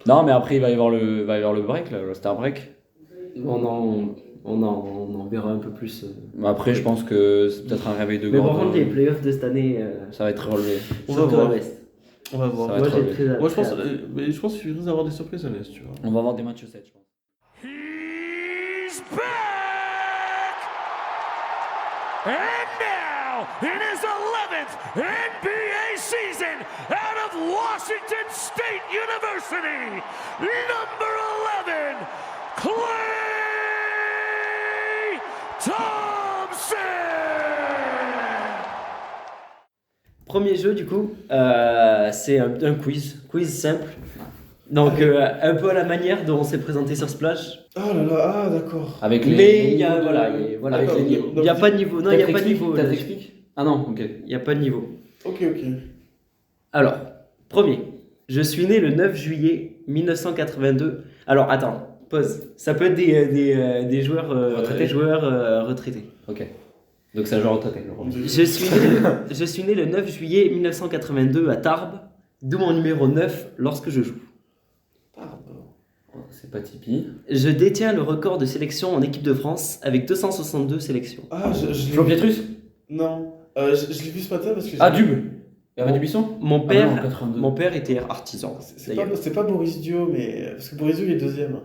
Non, mais après, il va y avoir le break, là, le star break. On en verra un peu plus. Mais après, je pense que c'est peut-être un réveil de Mais par Gordon. contre, les playoffs de cette année, Ça va être relevé. On va surtout voir. à l'Ouest. On va voir. Ça va Moi, être j'ai relevé. très hâte. Moi, je pense qu'il risque d'avoir des surprises à l'Est, tu vois. On va avoir des matchs 7, je pense. He's back! And now, in his 11th NBA season, out of Washington State University, number 11, Klay Thompson! Premier jeu, du coup, c'est un quiz. Quiz simple. Donc, un peu à la manière dont on s'est présenté sur Splash. Ah là là, ah d'accord. Avec les. Mais il y a, niveaux de- voilà, avec D'accord, les niveaux. donc- Il n'y a pas de niveau. Non, il n'y a pas de T'expliques, niveau. t'as là. t'expliques Ah non, ok. Il n'y a pas de niveau. Ok. Alors, premier. Je suis né le 9 juillet 1982. Alors, attends, pause. Ça peut être des joueurs retraités. Ok. Donc c'est un joueur retraité. Je suis né le 9 juillet 1982 à Tarbes, d'où mon numéro 9 lorsque je joue. C'est pas Tipeee. Je détiens le record de sélection en équipe de France avec 262 sélections. Ah, je Flo Pietrus. Non. Je l'ai vu ce matin parce que. Ah, Dub. Il y avait du Buisson. Mon père, Ah non, 82. mon père était artisan. C'est pas Boris Dio, mais. Parce que Boris Dio il est deuxième.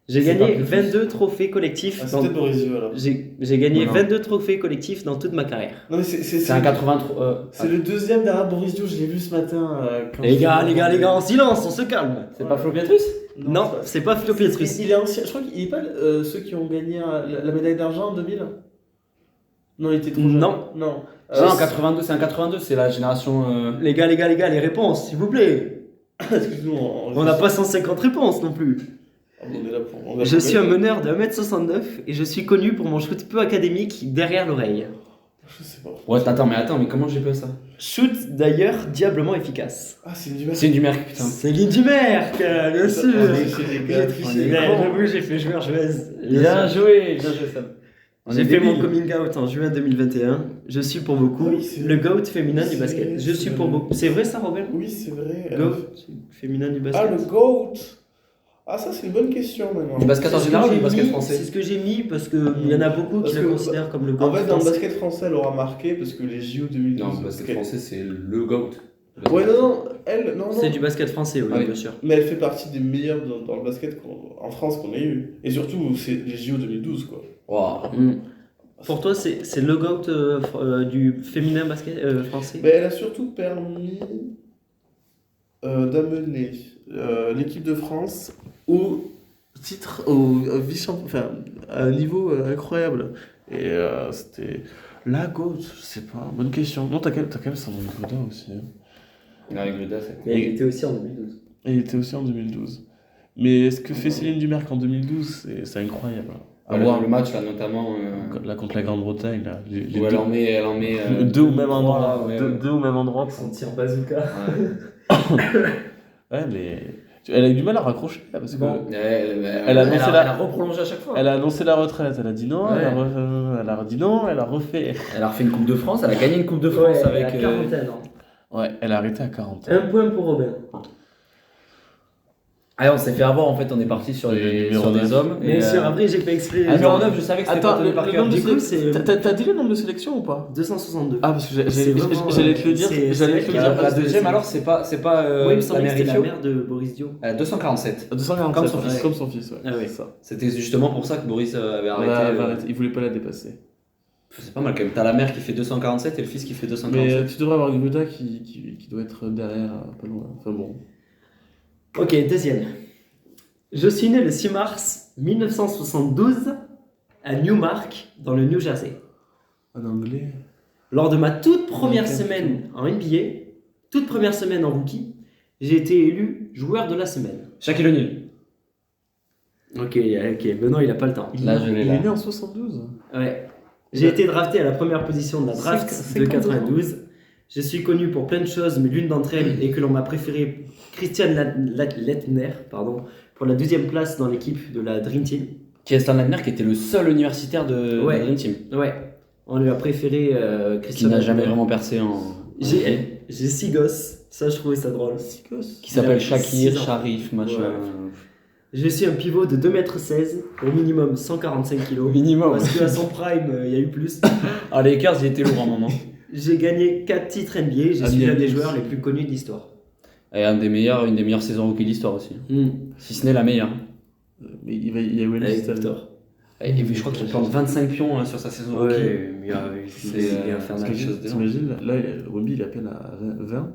J'ai C'est gagné pas plus 22 trophées collectifs. Ah, c'est peut-être Boris Dio alors. J'ai gagné Non. 22 trophées collectifs dans toute ma carrière. Non, mais C'est un 83. C'est le deuxième derrière Boris Dio, je l'ai vu ce matin. Quand Les gars, en silence, on se calme. C'est pas Flo Pietrus. Non, c'est pas Flo Pietrus. Il est ancien, je crois qu'il est pas ceux qui ont gagné la médaille d'argent en 2000. Non, il était trop jeune. Non. Non. Non, 82, c'est un 82, c'est la génération. Les gars, les réponses, s'il vous plaît. Excuse-nous, On n'a pas 150 réponses non plus. On est là pour. Je suis un meneur de 1m69 et je suis connu pour mon shoot peu académique derrière l'oreille. Je sais pas. Ouais, attends, mais comment j'ai pas ça Shoot d'ailleurs diablement efficace. Ah, c'est du C'est du Merc, putain. Céline Dumerc, bien sûr. J'ai triché. J'avoue, j'ai fait joueur joueuse. Bien joué, Sam. J'ai fait mon coming out en juin 2021. Je suis pour beaucoup Oui, c'est le vrai. GOAT féminin du C'est basket. vrai, Je c'est suis pour vrai. beaucoup. C'est vrai ça, Robert? Oui, c'est vrai. GOAT féminin du Ah, basket. le GOAT. Ah, ça, c'est une bonne question maintenant. Du basket en C'est ce que général ou j'ai du basket mis- français C'est ce que j'ai mis parce qu'il y en a beaucoup qui Parce le que, considèrent comme le GOAT. En fait, dans le français. basket français, elle aura marqué parce que les JO 2012. Non, le basket français, c'est le GOAT. Ouais, non, elle, non. C'est du basket français, oui, Ah oui. bien sûr. Mais elle fait partie des meilleures dans le basket en France qu'on ait eu. Et surtout, c'est les JO 2012, quoi. Wow. Pour toi, c'est le GOAT du féminin basket français? Mais elle a surtout permis d'amener l'équipe de France au titre, enfin, à un niveau incroyable. Et c'était la GOAT, je sais pas, bonne question. Non, t'as quand même Sandrine Godin aussi. Hein. Avec le DAS. Et il était aussi en 2012. Et il était aussi en 2012. Mais ce que fait Céline Dumerc en 2012, c'est incroyable. À voir. Le match, là, notamment. Là, contre la Grande-Bretagne, là, les Où elle deux, en met. deux au même endroit. ouais, Deux au même endroit. Son tir bazooka. Ouais, mais elle a eu du mal à raccrocher là, parce que Elle a annoncé la- elle a reprolongé à chaque fois. elle a annoncé la retraite, elle a dit non, Ouais. elle a dit non, elle a refait. Elle a refait une Coupe de France, elle a gagné une Coupe de France avec. la quarantaine ans. Ouais, elle a arrêté à 40 ans. Un point pour Robin. Ah, on s'est fait avoir en fait, on est parti sur des hommes. Bien sûr, après j'ai fait exprès. Ah, numéro 9, je savais que c'était pas donné par cœur. Du coup, c'est T'as dit le nombre de sélections ou pas? 262. Ah, parce que C'est vraiment, j'allais te le dire. c'est- J'allais c'est te le elle qui dire. a- La deuxième, alors, c'est pas oui, il me semblait que c'était la Rifio. mère de Boris Dio. Elle a 247. 247, Comme son fils. Comme son fils, ouais. Ah ouais. C'est ça. C'était justement pour ça que Boris avait Ouais, arrêté. arrête, il voulait pas la dépasser. C'est pas mal quand même. T'as la mère qui fait 247 et le fils qui fait Mais 247. tu devrais avoir Gruda qui doit être derrière, pas loin. Enfin bon. Ok, deuxième. Je suis né le 6 mars 1972 à Newmark, dans le New Jersey. En anglais. Lors de ma toute première Ok. semaine en NBA, toute première semaine en rookie, j'ai été élu joueur de la semaine. Shaquille O'Neal. Ok, mais non, il a pas le temps. Là, je l'ai Il là. est né en 72. Ouais. J'ai été drafté à la première position de la draft C'est de quand 92. Je suis connu pour plein de choses, mais l'une d'entre elles est que l'on m'a préféré Christian Lettner, pour la 12e place dans l'équipe de la Dream Team. Christian Lettner qui était le seul universitaire de Ouais. la Dream Team. Ouais, on lui a préféré Qui Christian n'a jamais Lettner. vraiment percé en. J'ai 6 gosses, ça je trouvais ça drôle. Qui s'appelle Il a Shakir, 6 ans. Sharif, machin. Ouais. Je suis un pivot de 2m16, au minimum 145 kg. Minimum. Parce qu'à son prime, il y a eu plus. Ah, les Lakers, il était lourd à un moment. J'ai gagné 4 titres NBA, je suis l'un des joueurs les plus connus de l'histoire. Et une des meilleures saisons rookie de l'histoire aussi. Si ce n'est la meilleure. Mais il y a eu Avec Victor. Et je crois qu'il plante 25 pions sur sa saison rookie. C'est infernal. T'imagines, là, Wemby il est à peine à 20.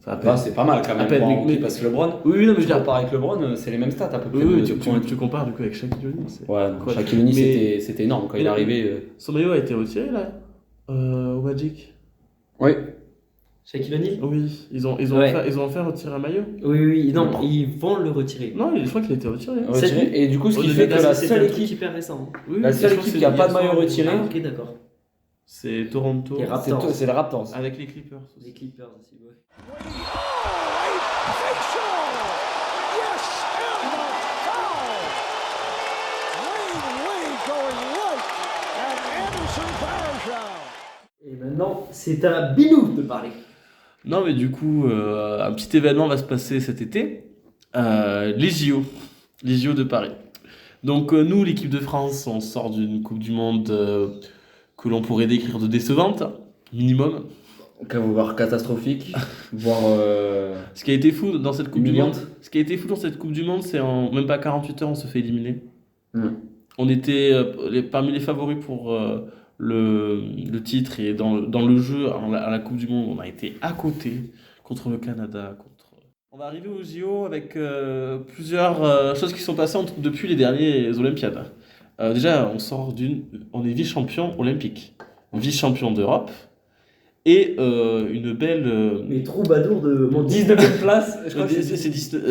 Enfin, Ah, c'est pas mal quand même. À peine, pour un mais- rookie, parce que LeBron, Oui, non, mais je veux dire. comparé avec LeBron, c'est les mêmes stats à peu près. Oui, de points. tu compares du coup avec Shaquille O'Neal. Ouais, Quoi. Shaquille O'Neal, Mais- c'était énorme quand il est Mais- arrivé. Son maillot a été retiré là au Magic. Oui. Shaquille O'Neal. Oui, ils ont Ouais. enfin retiré un maillot. Oui, non, ils vont le retirer. Non, je crois qu'il a été retiré. Ouais. Cette nuit. Et du coup, ce qui Oh, fait le que la C'est seule un truc équipe, hyper récent. Oui, la je seule crois que équipe c'est qui a hier pas de soir. maillot retiré, Ah, ok, d'accord. C'est Toronto. Les Raptors. c'est les Raptors. Avec les Clippers. Les Clippers aussi, ouais. Et maintenant, c'est à Bilou de parler. Non, mais du coup, un petit événement va se passer cet été. Les JO. Les JO de Paris. Donc, nous, l'équipe de France, on sort d'une Coupe du Monde que l'on pourrait décrire de décevante, minimum. Voire catastrophique, voire Ce qui a été fou dans cette Coupe du humiliante. Monde, ce qui a été fou dans cette Coupe du Monde, c'est en même pas 48 heures, on se fait éliminer. Mm. On était parmi les favoris pour le titre et dans le jeu à la Coupe du Monde, on a été à côté contre le Canada. On va arriver aux JO avec plusieurs choses qui sont passées depuis les dernières Olympiades. Déjà, on est vice-champion olympique, vice-champion d'Europe et une belle. Les troubadours de mon 19e place, je crois que c'est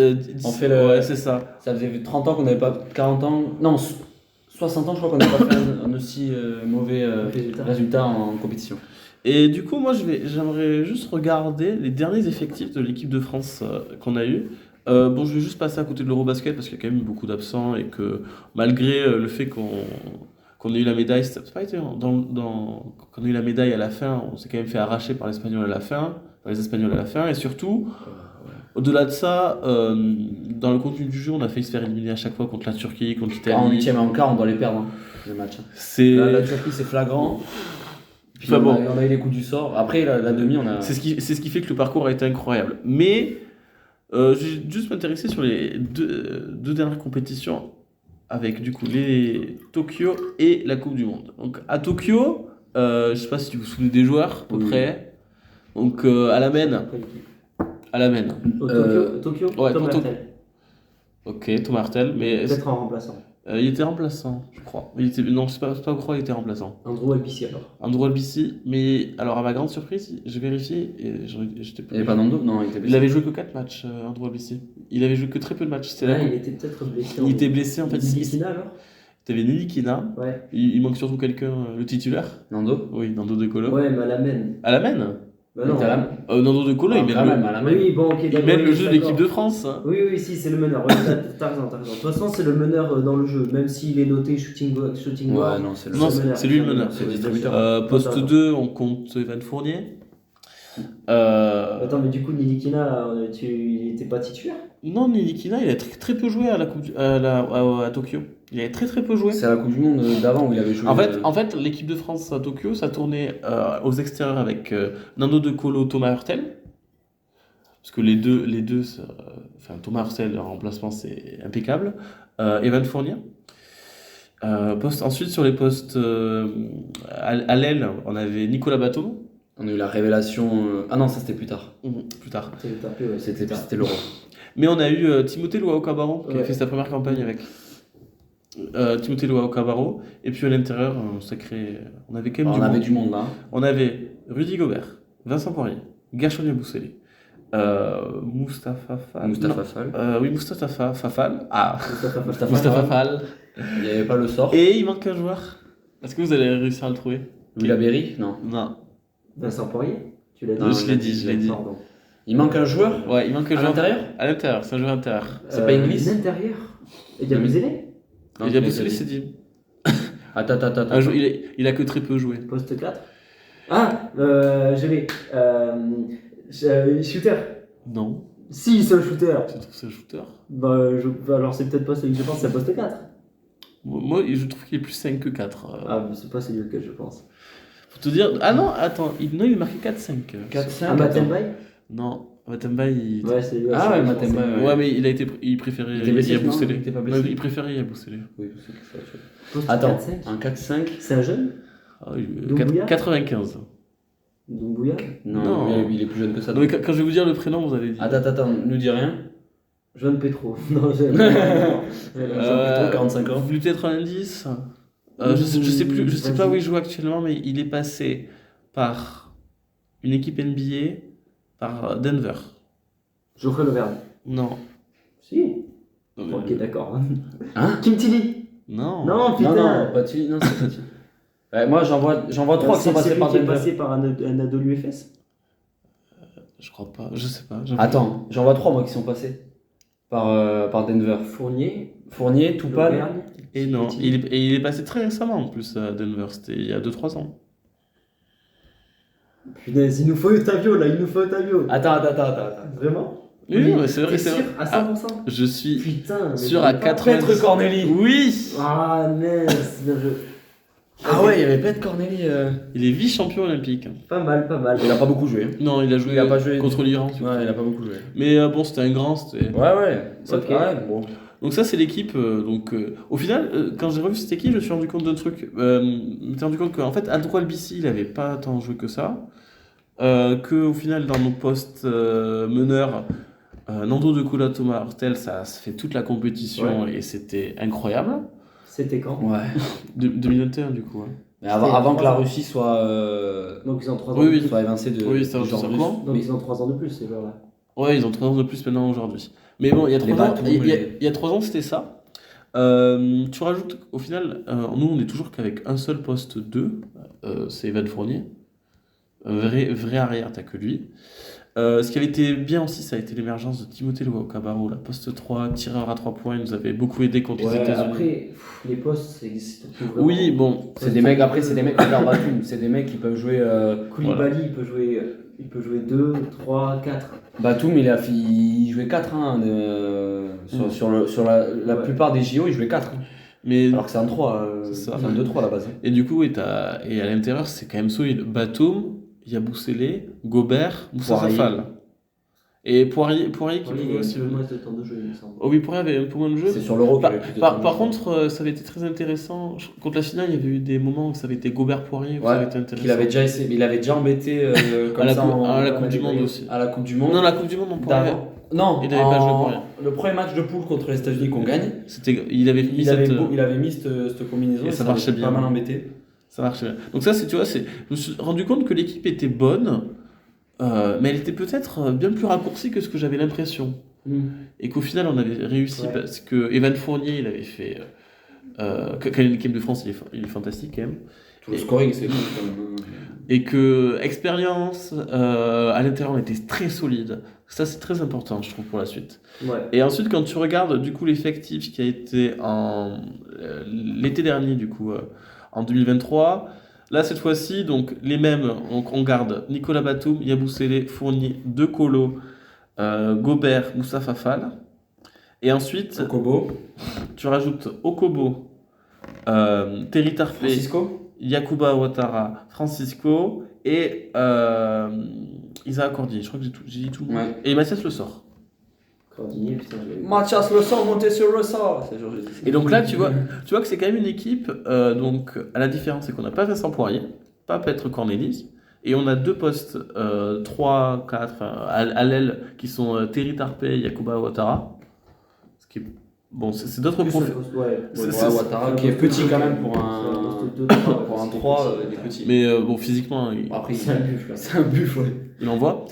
On fait le- Ouais, c'est ça. ça faisait 30 ans qu'on n'avait pas 40 ans, non 60 ans je crois qu'on n'avait pas fait un aussi mauvais résultat en compétition. Et du coup, moi, j'aimerais juste regarder les derniers effectifs de l'équipe de France qu'on a eu. Bon, je vais juste passer à côté de l'Eurobasket parce qu'il y a quand même eu beaucoup d'absents et que malgré le fait qu'on ait eu la médaille, ça n'a pas été qu'on ait eu la médaille à la fin, on s'est quand même fait arracher par les Espagnols à la fin, et surtout, au-delà de ça, dans le contenu du jeu, on a failli se faire éliminer à chaque fois contre la Turquie, contre En l'Italie. 8e et en quart, on doit les perdre, hein, les matchs. C'est La Turquie, c'est flagrant. Puis Enfin, on a eu les coups du sort. Après, la demi, on a. C'est ce qui fait que le parcours a été incroyable. Mais je vais juste m'intéresser sur les deux dernières compétitions avec du coup les Tokyo et la Coupe du Monde. Donc à Tokyo, je sais pas si vous vous souvenez des joueurs à peu Oui. près. Donc à la main. Tokyo, ouais, Tom pour Hurtel. Ok, Thomas Hurtel, mais Peut-être en remplaçant. il était remplaçant, je crois. Non, je sais pas pourquoi il était remplaçant. Andrew Albissi alors. Andrew Albissi, mais alors à ma grande surprise, j'ai vérifié et j'étais Il n'y avait pas Nando? Non, il était Il blessé. avait joué que 4 matchs, Andrew Albissi. Il avait joué que très peu de matchs. C'était la Il coupe. était peut-être blessé. Il était blessé en fait. Nilikina alors. T'avais Nilikina. Ouais. Il manque surtout quelqu'un, le titulaire. Nando? Oui, Nando De Colo. Ouais, mais à la main. À la main Bah Il non. était à la- Nando De Colo, Ah, il mène quand le, même, à la main. Oui, bon, ok. il d'accord, mène le oui, jeu de d'accord. l'équipe de France. Hein. Oui, si, c'est le meneur. Ouais, t'as raison. De toute façon, c'est le meneur dans le jeu. Même s'il est noté shooting Ouais, guard. non, c'est le. Non, le c'est lui le meneur. C'est le distributeur. Poste Attends. 2, on compte Evan Fournier. Attends, mais du coup, Nilikina, il était pas titulaire? Non, Nilikina, il a très peu joué à la coupe à Tokyo. Il avait très peu joué. C'est à la Coupe du Monde d'avant où il avait joué. En fait, l'équipe de France à Tokyo, ça tournait aux extérieurs avec Nando De Colo, Thomas Hurtel. Parce que les deux enfin Thomas Hurtel en remplacement, c'est impeccable. Evan Fournier. Ensuite, sur les postes à l'aile, on avait Nicolas Batum. On a eu la révélation. Ah non, ça c'était plus tard. Plus tard. C'était l'Euro. Mais on a eu Timothée Luau-Cabarro qui a Ouais. fait sa première campagne avec Timothée Luau-Cabarro. Et puis à l'intérieur, on avait quand même On du avait monde. du monde là. On avait Rudy Gobert, Vincent Poirier, Gershon Yabusele, Moustapha Fall. Moustapha Fall. Oui, Moustapha Fall. Ah, Moustapha Fall. Il n'y avait pas le sort. et il manque un joueur. Est-ce que vous allez réussir à le trouver? Louis Laberry? Non. Non. Vincent Poirier. Tu l'as dit. Non, je l'ai dit, je l'ai dit. Pardon. Il manque un joueur Ouais, il manque un à joueur. l'intérieur. À l'intérieur, c'est un joueur intérieur. C'est pas Inglis L'intérieur. Il y a Muselé. Non, Il a je bossé, l'ai c'est dit. dit. Attends. Il a que très peu joué. Poste 4. Ah, j'avais. Shooter. Non, Si, c'est un shooter. tu trouves c'est un shooter. Alors c'est peut-être pas celui que je pense, c'est un poste 4. Moi, je trouve qu'il est plus 5 que 4. Ah, mais c'est pas celui auquel je pense. Faut te dire. Ah non, attends, il est marqué 4-5. 4-5. Ah, Matembaï. Non, Matemba, il. Ouais, c'est lui. Ah c'est ouais, lui, Matemba, je pense. ouais. Ouais, mais il préférait Il était blessé, non Yabusele. Il était pas blessé. Ouais, il préférait Yabusele. Oui, c'est ça. Poste Attends, 4-5. un 4-5. C'est un jeune Ah, Doumbouya 95. Doumbouya. Non, Non. il est plus jeune que ça. Non, mais quand je vais vous dire le prénom, vous allez dire. Attends, nous dis rien. Jeune Petro. Non, j'ai. Petro, 45 ans. Vous voulez peut-être un indice je sais plus, je sais pas où il joue actuellement, mais il est passé par une équipe NBA, par Denver. Geoffrey Leverne. Non. Si. Non, mais- Ok, d'accord. Hein Kim Tilly. Non. Non, putain. Non, pas Tilly, non, c'est pas Tilly. Ouais, moi, j'en vois 3 qui sont passés par qui est Denver. passé par un ado l'UFS. Je crois pas, je sais pas. Attends, j'en vois 3 moi qui sont passés par Denver. Fournier, Toupal. Leverne. Et non, il est passé très récemment en plus à Denver, c'était il y a 2-3 ans. Punaise, il nous faut Otavio là, il nous faut Otavio. Attends. Vraiment? Oui, mais c'est vrai, T'es c'est sûr vrai. à Ah, 100%? je suis Putain, mais sûr j'en ai à pas. 90. Petre Corneli. Oui. Ah mince, bien joué. Ah ouais, il y avait Petre Corneli. Il est vice-champion olympique. Pas mal, pas mal. Il a pas beaucoup joué. Non, il a joué, Il a pas joué contre l'Iran. Ouais, il a pas beaucoup joué. Mais bon, c'était un grand. Ouais. Ok. Bon. Donc ça, c'est l'équipe. Au final, quand j'ai revu cette équipe, je me suis rendu compte d'un truc. Je me suis rendu compte qu'en fait, Adro Albissi, il avait pas tant joué que ça. Qu'au final, dans nos postes meneurs, Nando de Cola, Thomas Hurtel, ça se fait toute la compétition et c'était incroyable. C'était quand? Ouais. 2021, du coup. Hein. Mais avant que la Russie soit Donc ils ont 3 ans. Oui, de oui. évincée de Oui, ça, du je genre sais russe. comment. Donc ils ont 3 ans de plus, ces joueurs-là. Ouais, ils ont 3 ans de plus maintenant aujourd'hui. Mais bon, il y a 3 ans, Batum, il y a 3 ans, c'était ça. Tu rajoutes, au final, nous, on est toujours qu'avec un seul poste 2, c'est Evan Fournier. Vrai arrière, t'as que lui. Ce qui avait été bien aussi, ça a été l'émergence de Timothée Luwawu-Cabarro, la poste 3, tireur à 3 points, il nous avait beaucoup aidé contre les États-Unis. Après, les postes, ça existe plus vraiment. Oui, bon, C'est des mecs, après, c'est des mecs qui perdent Batum. C'est des mecs qui peuvent jouer. Koulibaly, il peut jouer 2, 3, 4. Batum, il jouait 4 sur la plupart des JO, il jouait 4. mais Alors que c'est un 3. C'est ça. Enfin, 2-3 à la base. et du coup, et à l'intérieur, c'est quand même solide. Batum, Yabusele, Gobert, Moussa Poirier. Fall. Et Poirier qui Il y pouvait a aussi. un peu moins de temps de jeu, il me semble. Oh oui, Poirier avait un peu moins de jeu. C'est sur l'Euro qu'il y Par, avait plus de par- temps. par contre, ça avait été très intéressant. Contre la finale, il y avait eu des moments où ça avait été Gobert-Poirier, où ça Ouais, avait été intéressant. il avait déjà embêté comme à la, ça coupe, en- à la en Coupe du Amérique Monde du aussi. à la Coupe du Monde. Non, la Coupe du Monde, non, Poirier. D'avant. Non, Il avait pas joué pour rien. Le premier match de poule contre les États-Unis qu'on gagne, Il avait mis il avait, cette. il avait mis cette combinaison et ça marchait avait bien. pas mal embêté. Ça marchait bien. Donc ça, tu vois, je me suis rendu compte que l'équipe était bonne, mais elle était peut-être bien plus raccourcie que ce que j'avais l'impression. Et qu'au final, on avait réussi Ouais. parce que Evan Fournier, il avait fait. Quand l'équipe de France, il est fantastique quand même. Tout le scoring, c'est bon quand même. Et que expérience, à l'intérieur, on était très solide. Ça, c'est très important, je trouve, pour la suite. Ouais. Et ensuite, quand tu regardes du coup l'effectif qui a été l'été dernier, du coup, en 2023, là, cette fois-ci, donc les mêmes, on garde Nicolas Batum, Yabusele, Fournier, De Colo, Gobert, Moussa Fall. Et ensuite, Okobo, tu rajoutes Okobo, Terry Tarpey, Francisco. Yakuba Ouattara, Francisco et Isaac Cordier. Je crois que j'ai dit tout le monde. Ouais. Et Mathias Le Sort. Cordinier, putain. Mathias Le Sort monté sur le sort. C'est Georges. Et donc là, tu vois que c'est quand même une équipe. Donc, à la différence, c'est qu'on n'a pas Vincent Poirier, pas Petre Cornelis, et on a deux postes 3, 4 à l'aile qui sont Terry Tarpey et Yakuba Ouattara. Ce qui est. Bon, c'est d'autres Plus profils. un poste, ouais. C'est- Ouattara qui est petit quand même pour un pour un 3, il est petit. Mais bon, physiquement, Après, C'est un buffle. c'est un buffle, ouais. il envoie.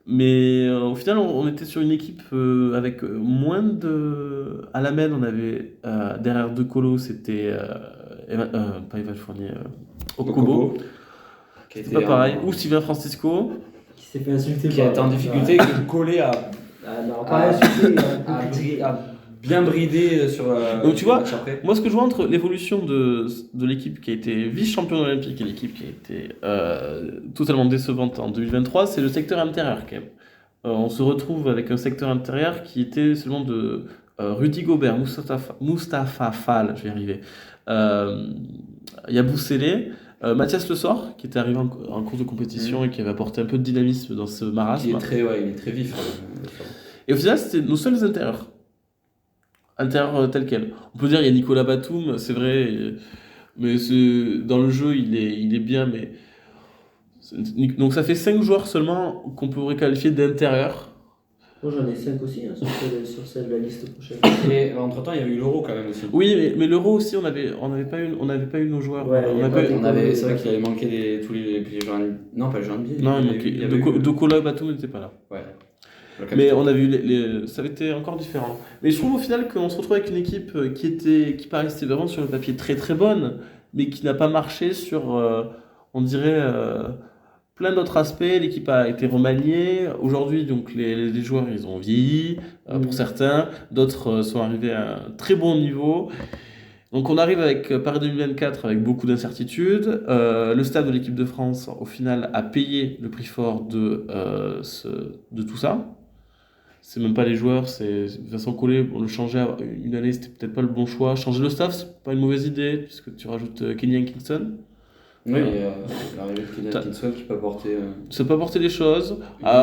Mais au final, on était sur une équipe avec moins de. À la main, on avait derrière De Colo, c'était. Pas Evan Fournier, Okobo. Qui C'est était pas pareil. un- Ou Sylvain Francisco. Qui s'est fait insulter qui a été en difficulté, qui est collé à non, pas insulté, à bien brider sur Donc, tu sur le vois, match après. Moi, ce que je vois entre l'évolution de l'équipe qui a été vice-championne olympique et l'équipe qui a été totalement décevante en 2023, c'est le secteur intérieur quand même. On se retrouve avec un secteur intérieur qui était seulement de Rudy Gobert, Mustapha Fall, je vais y arriver, Yabou Sélé, Mathias Le Sort, qui était arrivé en cours de compétition et qui avait apporté un peu de dynamisme dans ce marasme. Il est très vif. Et au final, c'était nos seuls intérieurs. Intérieurs tels quels. On peut dire il y a Nicolas Batum, c'est vrai, mais dans le jeu, il est bien, mais... Donc ça fait 5 joueurs seulement qu'on pourrait qualifier d'intérieurs. Moi j'en ai 5 aussi sur celle de la liste prochaine. Et entre-temps, il y avait eu l'Euro quand même aussi. Oui, mais l'Euro aussi, on n'avait pas eu nos joueurs. Ouais, C'est vrai qu'il avait manqué tous les joueurs. Non, pas les joueurs NBA. Non, il manquait. Dokola Batum n'était pas là. Ouais. Mais on a vu ça avait été encore différent. Mais je trouve au final qu'on se retrouve avec une équipe qui paraissait vraiment sur le papier très très bonne, mais qui n'a pas marché sur, on dirait, plein d'autres aspects. L'équipe a été remaniée. Aujourd'hui, donc les joueurs, ils ont vieilli pour certains. D'autres sont arrivés à un très bon niveau. Donc on arrive avec Paris 2024 avec beaucoup d'incertitudes. Le staff de l'équipe de France, au final, a payé le prix fort de tout ça. C'est même pas les joueurs, c'est Vincent Collet, on le changeait une année, c'était peut-être pas le bon choix. Changer le staff, c'est pas une mauvaise idée, puisque tu rajoutes Kenny Atkinson. Oui, l'arrivée de Kenny Atkinson qui peut apporter... Ça peut apporter des choses.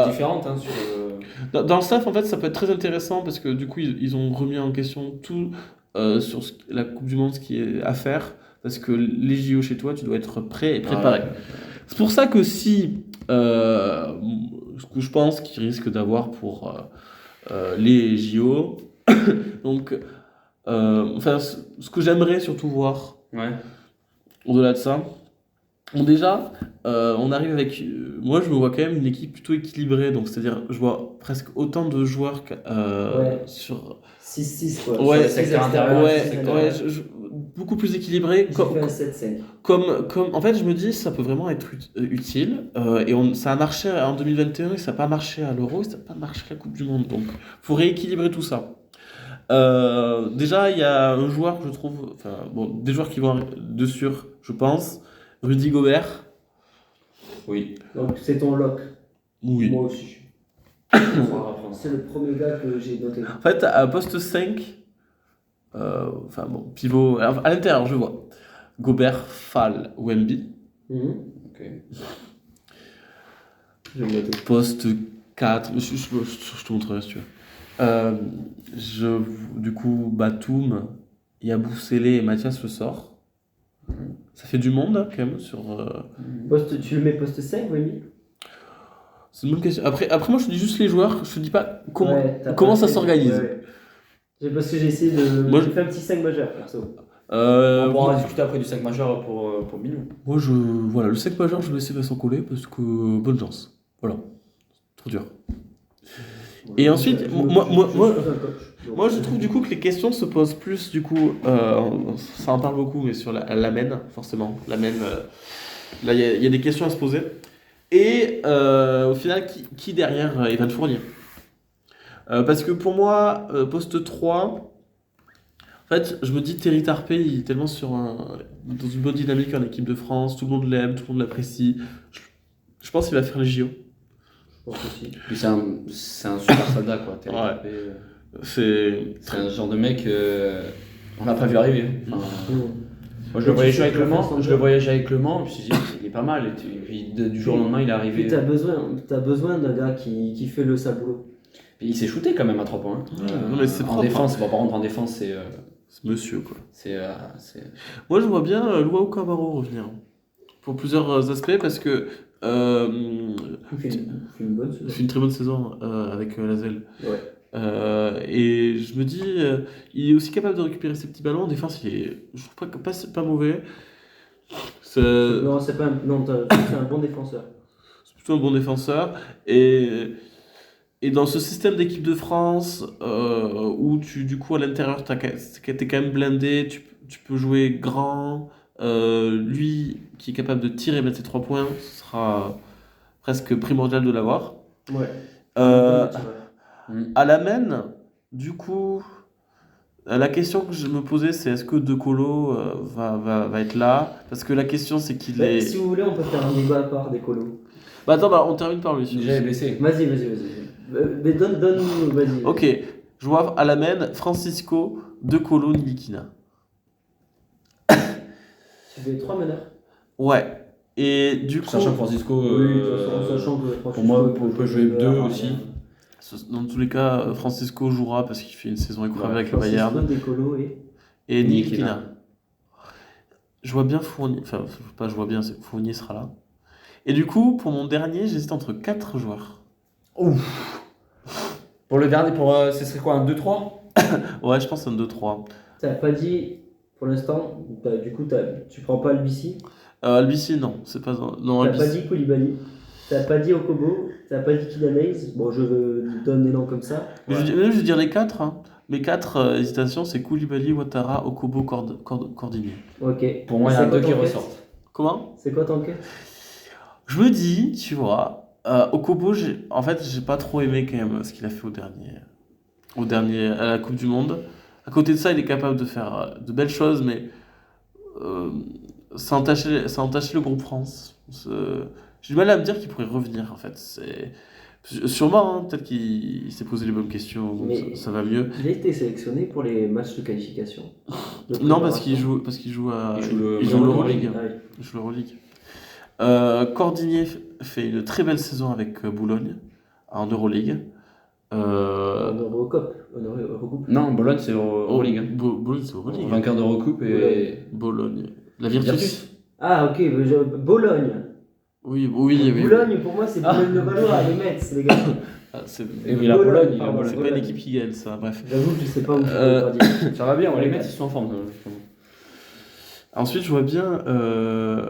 Différentes, hein, sur... Dans le staff, en fait, ça peut être très intéressant, parce que du coup, ils ont remis en question tout sur la Coupe du Monde, ce qui est à faire, parce que les JO chez toi, tu dois être prêt et préparé. C'est pour ça que si... ce que je pense qu'ils risquent d'avoir pour... les JO. Donc, ce que j'aimerais surtout voir, au-delà de ça, déjà, on arrive avec. Moi, je me vois quand même une équipe plutôt équilibrée, donc c'est-à-dire, je vois presque autant de joueurs sur. 6-6 quoi. Ouais, sur le secteur intérieur. Beaucoup plus équilibré. J'ai fait un 7-5. En fait, je me dis, ça peut vraiment être utile. Ça a marché en 2021, et ça n'a pas marché à l'Euro, et ça n'a pas marché à la Coupe du Monde. Donc, il faut rééquilibrer tout ça. Déjà, il y a un joueur que je trouve... des joueurs qui vont de sûr, je pense. Rudy Gobert. Oui. Donc, c'est ton lock. Oui. Moi aussi. C'est le premier gars que j'ai noté. En fait, à poste 5, pivot... Alors, à l'intérieur, je vois Gobert, Fall, Wemby. Ok. Poste 4, je te montrerai si tu veux. Du coup, Batum, Yabou Sélé et Mathias Le Sort. Ça fait du monde hein, quand même sur. Tu le mets poste 5, Wemby ? C'est une bonne question. Après, moi je te dis juste les joueurs, je te dis pas comment ça s'organise. Ouais. Parce que j'ai essayé de. Moi, j'ai fait un petit 5 majeur perso. On pourra discuter après du 5 majeur pour Milou. Moi, voilà, le 5 majeur, je vais laisser Vincent Collet parce que bonne chance. Voilà. Trop dur. Et ensuite, moi, je trouve du coup que les questions se posent plus, du coup, ça en parle beaucoup, mais sur la main, forcément. La main, là, il y a des questions à se poser. Et au final, qui derrière Evan Fournier ? Parce que pour moi, poste 3, en fait, je me dis Terry Tarpey, il est tellement dans une bonne dynamique en équipe de France, tout le monde l'aime, tout le monde l'apprécie. Je pense qu'il va faire les JO. Puis c'est un super soldat quoi. Terry Tarpey, c'est un genre de mec on n'a pas vu arriver. Moi je le voyais jouer avec Le Mans, je me suis dit il est pas mal, et puis du jour au lendemain il est arrivé. Puis t'as besoin d'un gars qui fait le sale boulot. Et il s'est shooté quand même à 3 points. Non, mais c'est en propre, défense, par contre en défense c'est monsieur quoi. Moi je vois bien Luau Cabarro revenir. Pour plusieurs aspects, parce que il fait une bonne saison. Il fait une très bonne saison avec Lasvel. Ouais. Et je me dis, il est aussi capable de récupérer ses petits ballons. En défense, je trouve pas mauvais. Non, c'est un bon défenseur. C'est plutôt un bon défenseur. Et dans ce système d'équipe de France, où du coup, à l'intérieur, t'es quand même blindé, tu peux jouer grand. Lui, qui est capable de tirer et mettre ses 3 points, ce sera presque primordial de l'avoir. Ouais. À la main, du coup, la question que je me posais, c'est est-ce que De Colo va être là? Parce que la question, c'est qu'il est. Si vous voulez, on peut faire un débat à part des colos. Attends, on termine par lui. Déjà, il est blessé. Vas-y. Mais donne-nous, vas-y. Ok, je vois à la main Francisco, De Colo, Nilikina. Tu fais 3 meneurs. Ouais. Et du coup, Sachant que Francisco, Oui, de toute façon, sachant que pour moi, on peut jouer meneur, 2 hein, aussi. dans tous les cas, Francisco jouera parce qu'il fait une saison incroyable avec le Francisco, Bayern. des colos Et Nilikina. Nilikina. Je vois bien Fournier. Enfin, pas je vois bien, c'est que Fournier sera là. Et du coup, pour mon dernier, j'hésite entre 4 joueurs. Pour le dernier, ce serait quoi, un 2-3? Ouais, je pense un 2-3. T'as pas dit, pour l'instant, du coup, tu prends pas Albici. Albici, non, c'est pas. Non, T'as pas Albici. dit Koulibaly. T'as pas dit Okobo. T'as pas dit Kylian Hayes. Bon, je donne des noms comme ça. Mais je vais dire les 4. Hein. Mes 4 hésitations, c'est Koulibaly, Ouattara, Okobo, Cordigny. Ok. Pour moi, il y a C'est un quoi 2 qui ton ressortent. Comment? C'est quoi ton quête? Je me dis, tu vois, Okobo, en fait, j'ai pas trop aimé quand même ce qu'il a fait au dernier à la Coupe du Monde. À côté de ça, il est capable de faire de belles choses, mais ça entache le groupe France. J'ai du mal à me dire qu'il pourrait revenir, en fait. Sûrement, hein, peut-être qu'il s'est posé les bonnes questions, donc Mais ça va mieux. il a été sélectionné pour les matchs de qualification. Non, parce qu'il joue l'Euroleague. Ah oui. Il joue l'Euroleague. Cordigné fait une très belle saison avec Boulogne en Euroleague. En Eurocoupe. Eurocoupe. Non, Bologne, c'est Euroleague. Hein. Boulogne, c'est Euroleague. Vainqueur d'Eurocoupe et. Bologne. La Virtus. Ah, ok. Bologne. Oui. Boulogne, pour moi, c'est Boulogne de Valois, les Mets, les gars. Et oui, la Bologne, Bologne, pardon. C'est pas une équipe qui gagne, ça, bref. J'avoue que je sais pas où je peux dire. Ça va bien, les Mets, ils sont en forme. Ensuite, je vois bien.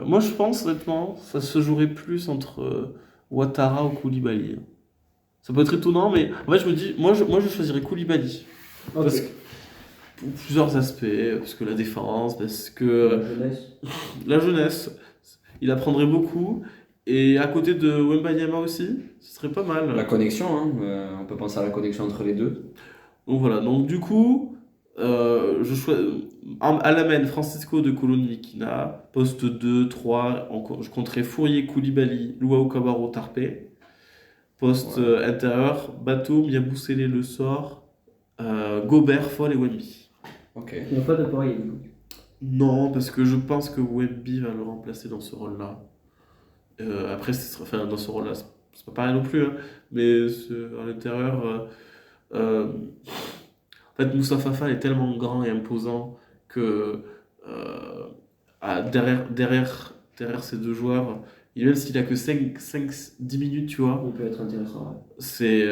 Moi, je pense, honnêtement, ça se jouerait plus entre Ouattara ou Koulibaly. Ça peut être étonnant, mais en fait, je me dis, moi, je choisirais Koulibaly. Ok. Parce que, pour plusieurs aspects, parce que la défense, parce que la jeunesse, il apprendrait beaucoup. Et à côté de Wembanyama aussi, ce serait pas mal. La connexion, hein. On peut penser à la connexion entre les deux. Donc voilà, donc du coup, je choisis à la main Francisco de Colo-Nilikina, poste 2, 3, je compterai Fourier, Koulibaly, Luau Cabarro, Tarpé. Poste intérieur, Batum, Yabusele, Le Sort, Gobert, Foll et Wemby. Ok. Il n'y a pas de Poirier, du coup. Non, parce que je pense que Wemby va le remplacer dans ce rôle-là. Après, dans ce rôle-là, c'est pas pareil non plus, hein, mais à l'intérieur, en fait, Moussa Fall est tellement grand et imposant que derrière ces deux joueurs, même s'il a que 5-10 minutes, tu vois, Il peut être intéressant, ouais. c'est,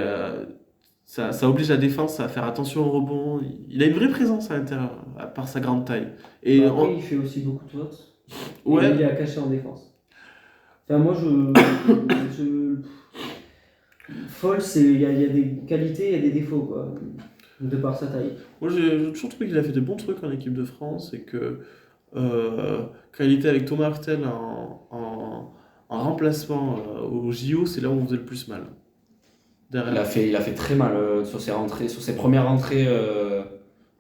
ça oblige la défense à faire attention au rebond. Il a une vraie présence à l'intérieur, à part sa grande taille. Et Après, il fait aussi beaucoup de fautes. Ouais. Et il est à cacher en défense. Enfin, moi, Foll, il y a des qualités et des défauts, quoi, de par sa taille. Moi, j'ai toujours trouvé qu'il a fait des bons trucs en équipe de France et que quand il était avec Thomas Hurtel en remplacement au JO, c'est là où on faisait le plus mal. Derrière. Il a fait très mal sur ses premières rentrées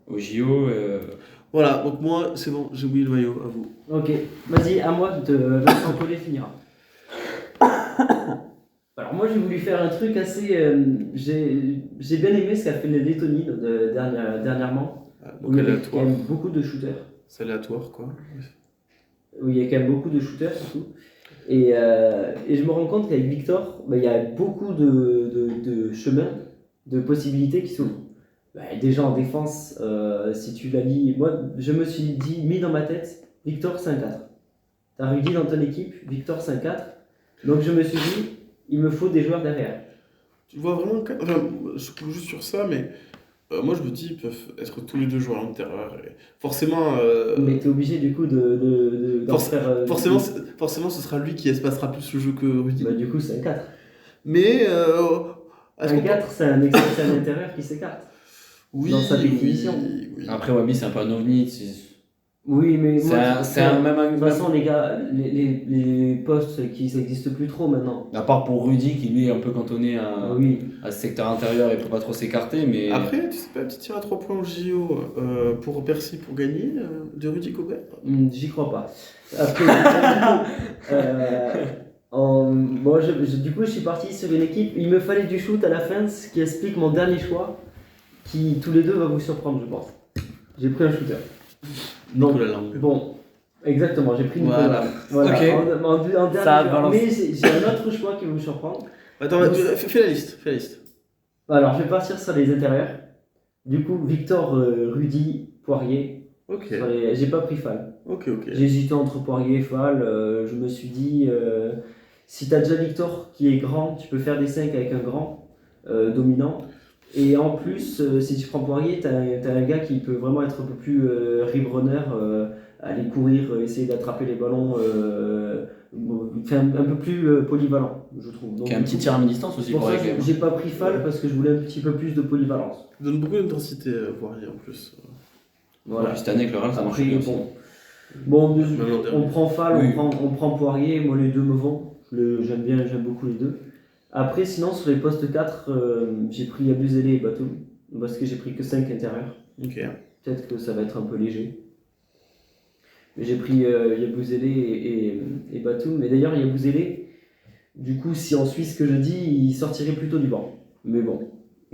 au JO. Voilà, donc moi, c'est bon, j'ai oublié le maillot, à vous. Ok, vas-y, à moi de Vincent Collet finira. Alors moi j'ai voulu faire un truc assez... j'ai bien aimé ce qu'a fait les Lettonie dernièrement. Donc Où il y avait aléatoire. quand même beaucoup de shooters. C'est aléatoire, quoi. Où il y a quand même beaucoup de shooters surtout. Et je me rends compte qu'avec Victor, il y a beaucoup de chemins, de possibilités qui s'ouvrent. Déjà en défense, si tu la lis, moi je me suis mis dans ma tête, Victor 5-4. T'as Rudy dans ton équipe, Victor 5-4. Donc je me suis dit, il me faut des joueurs derrière. Tu vois vraiment... Enfin, je coupe juste sur ça, mais moi je me dis, ils peuvent être tous les deux joueurs à l'intérieur. Et forcément... Mais t'es obligé du coup d'en faire... Forcément, ce sera lui qui espacera plus le jeu que Rudy. Du coup, c'est un 4. Mais... Un 4, c'est un intérieur qui s'écarte. Oui, dans sa définition. oui. Après, Wemby, c'est un peu un ovni. Oui, mais C'est un même. de toute façon, les gars, les postes qui n'existent plus trop maintenant. À part pour Rudy qui lui est un peu cantonné Oui. à ce secteur intérieur et peut pas trop s'écarter, mais. Après, tu sais pas, un petit tir à 3 points au JO pour Bercy pour gagner de Rudy Gobert. J'y crois pas. Après, bon, du coup, je suis parti sur une équipe. Il me fallait du shoot à la fin, ce qui explique mon dernier choix, qui tous les deux va vous surprendre, je pense. J'ai pris un shooter. Donc, Nicolas Lange. bon, exactement, j'ai pris Nicolas. Voilà. Voilà. Ok. En dernier Ça choix. balance. Mais j'ai un autre choix qui va vous surprendre. Attends, fais la liste. Alors, je vais partir sur les intérieurs. Du coup, Victor, Rudy, Poirier. Ok. J'ai pas pris Fall. Ok. J'ai hésité entre Poirier et Fall. Je me suis dit, si t'as déjà Victor qui est grand, tu peux faire des 5 avec un grand dominant. Et en plus, si tu prends Poirier, t'as un gars qui peut vraiment être un peu plus rib runner, aller courir, essayer d'attraper les ballons, un peu plus polyvalent, je trouve. Donc, Qui a un petit tir à mi-distance aussi pour pour ça, régler. j'ai pas pris Fall parce que je voulais un petit peu plus de polyvalence. Il donne beaucoup d'intensité, Poirier en plus. Voilà. Puis cette année avec le Real, ça marche Après, bien aussi. bon, Même l'an dernier. on prend Fall, Oui. on prend Poirier, moi les deux me vont. J'aime beaucoup les deux. Après, sinon, sur les postes 4, j'ai pris Yabusele et Batum, parce que j'ai pris que 5 intérieurs. Ok. Peut-être que ça va être un peu léger. Mais j'ai pris Yabusele et Batum. Et d'ailleurs, Yabusele, du coup, si on suit ce que je dis, il sortirait plutôt du banc. Mais bon.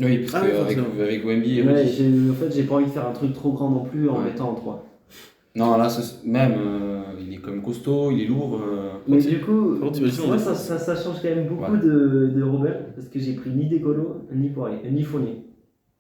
Oui, parce Ah oui, qu'avec forcément. avec Wemby et Ouais, Rudy. en fait, j'ai pas envie de faire un truc trop grand non plus en Ouais. mettant en 3. Non, là, même, il est quand même costaud, il est lourd. Mais du coup, Comment t'imagines moi, en ça change quand même beaucoup Ouais. de Robert, parce que j'ai pris ni Décolo, ni Poirier, ni Fournier.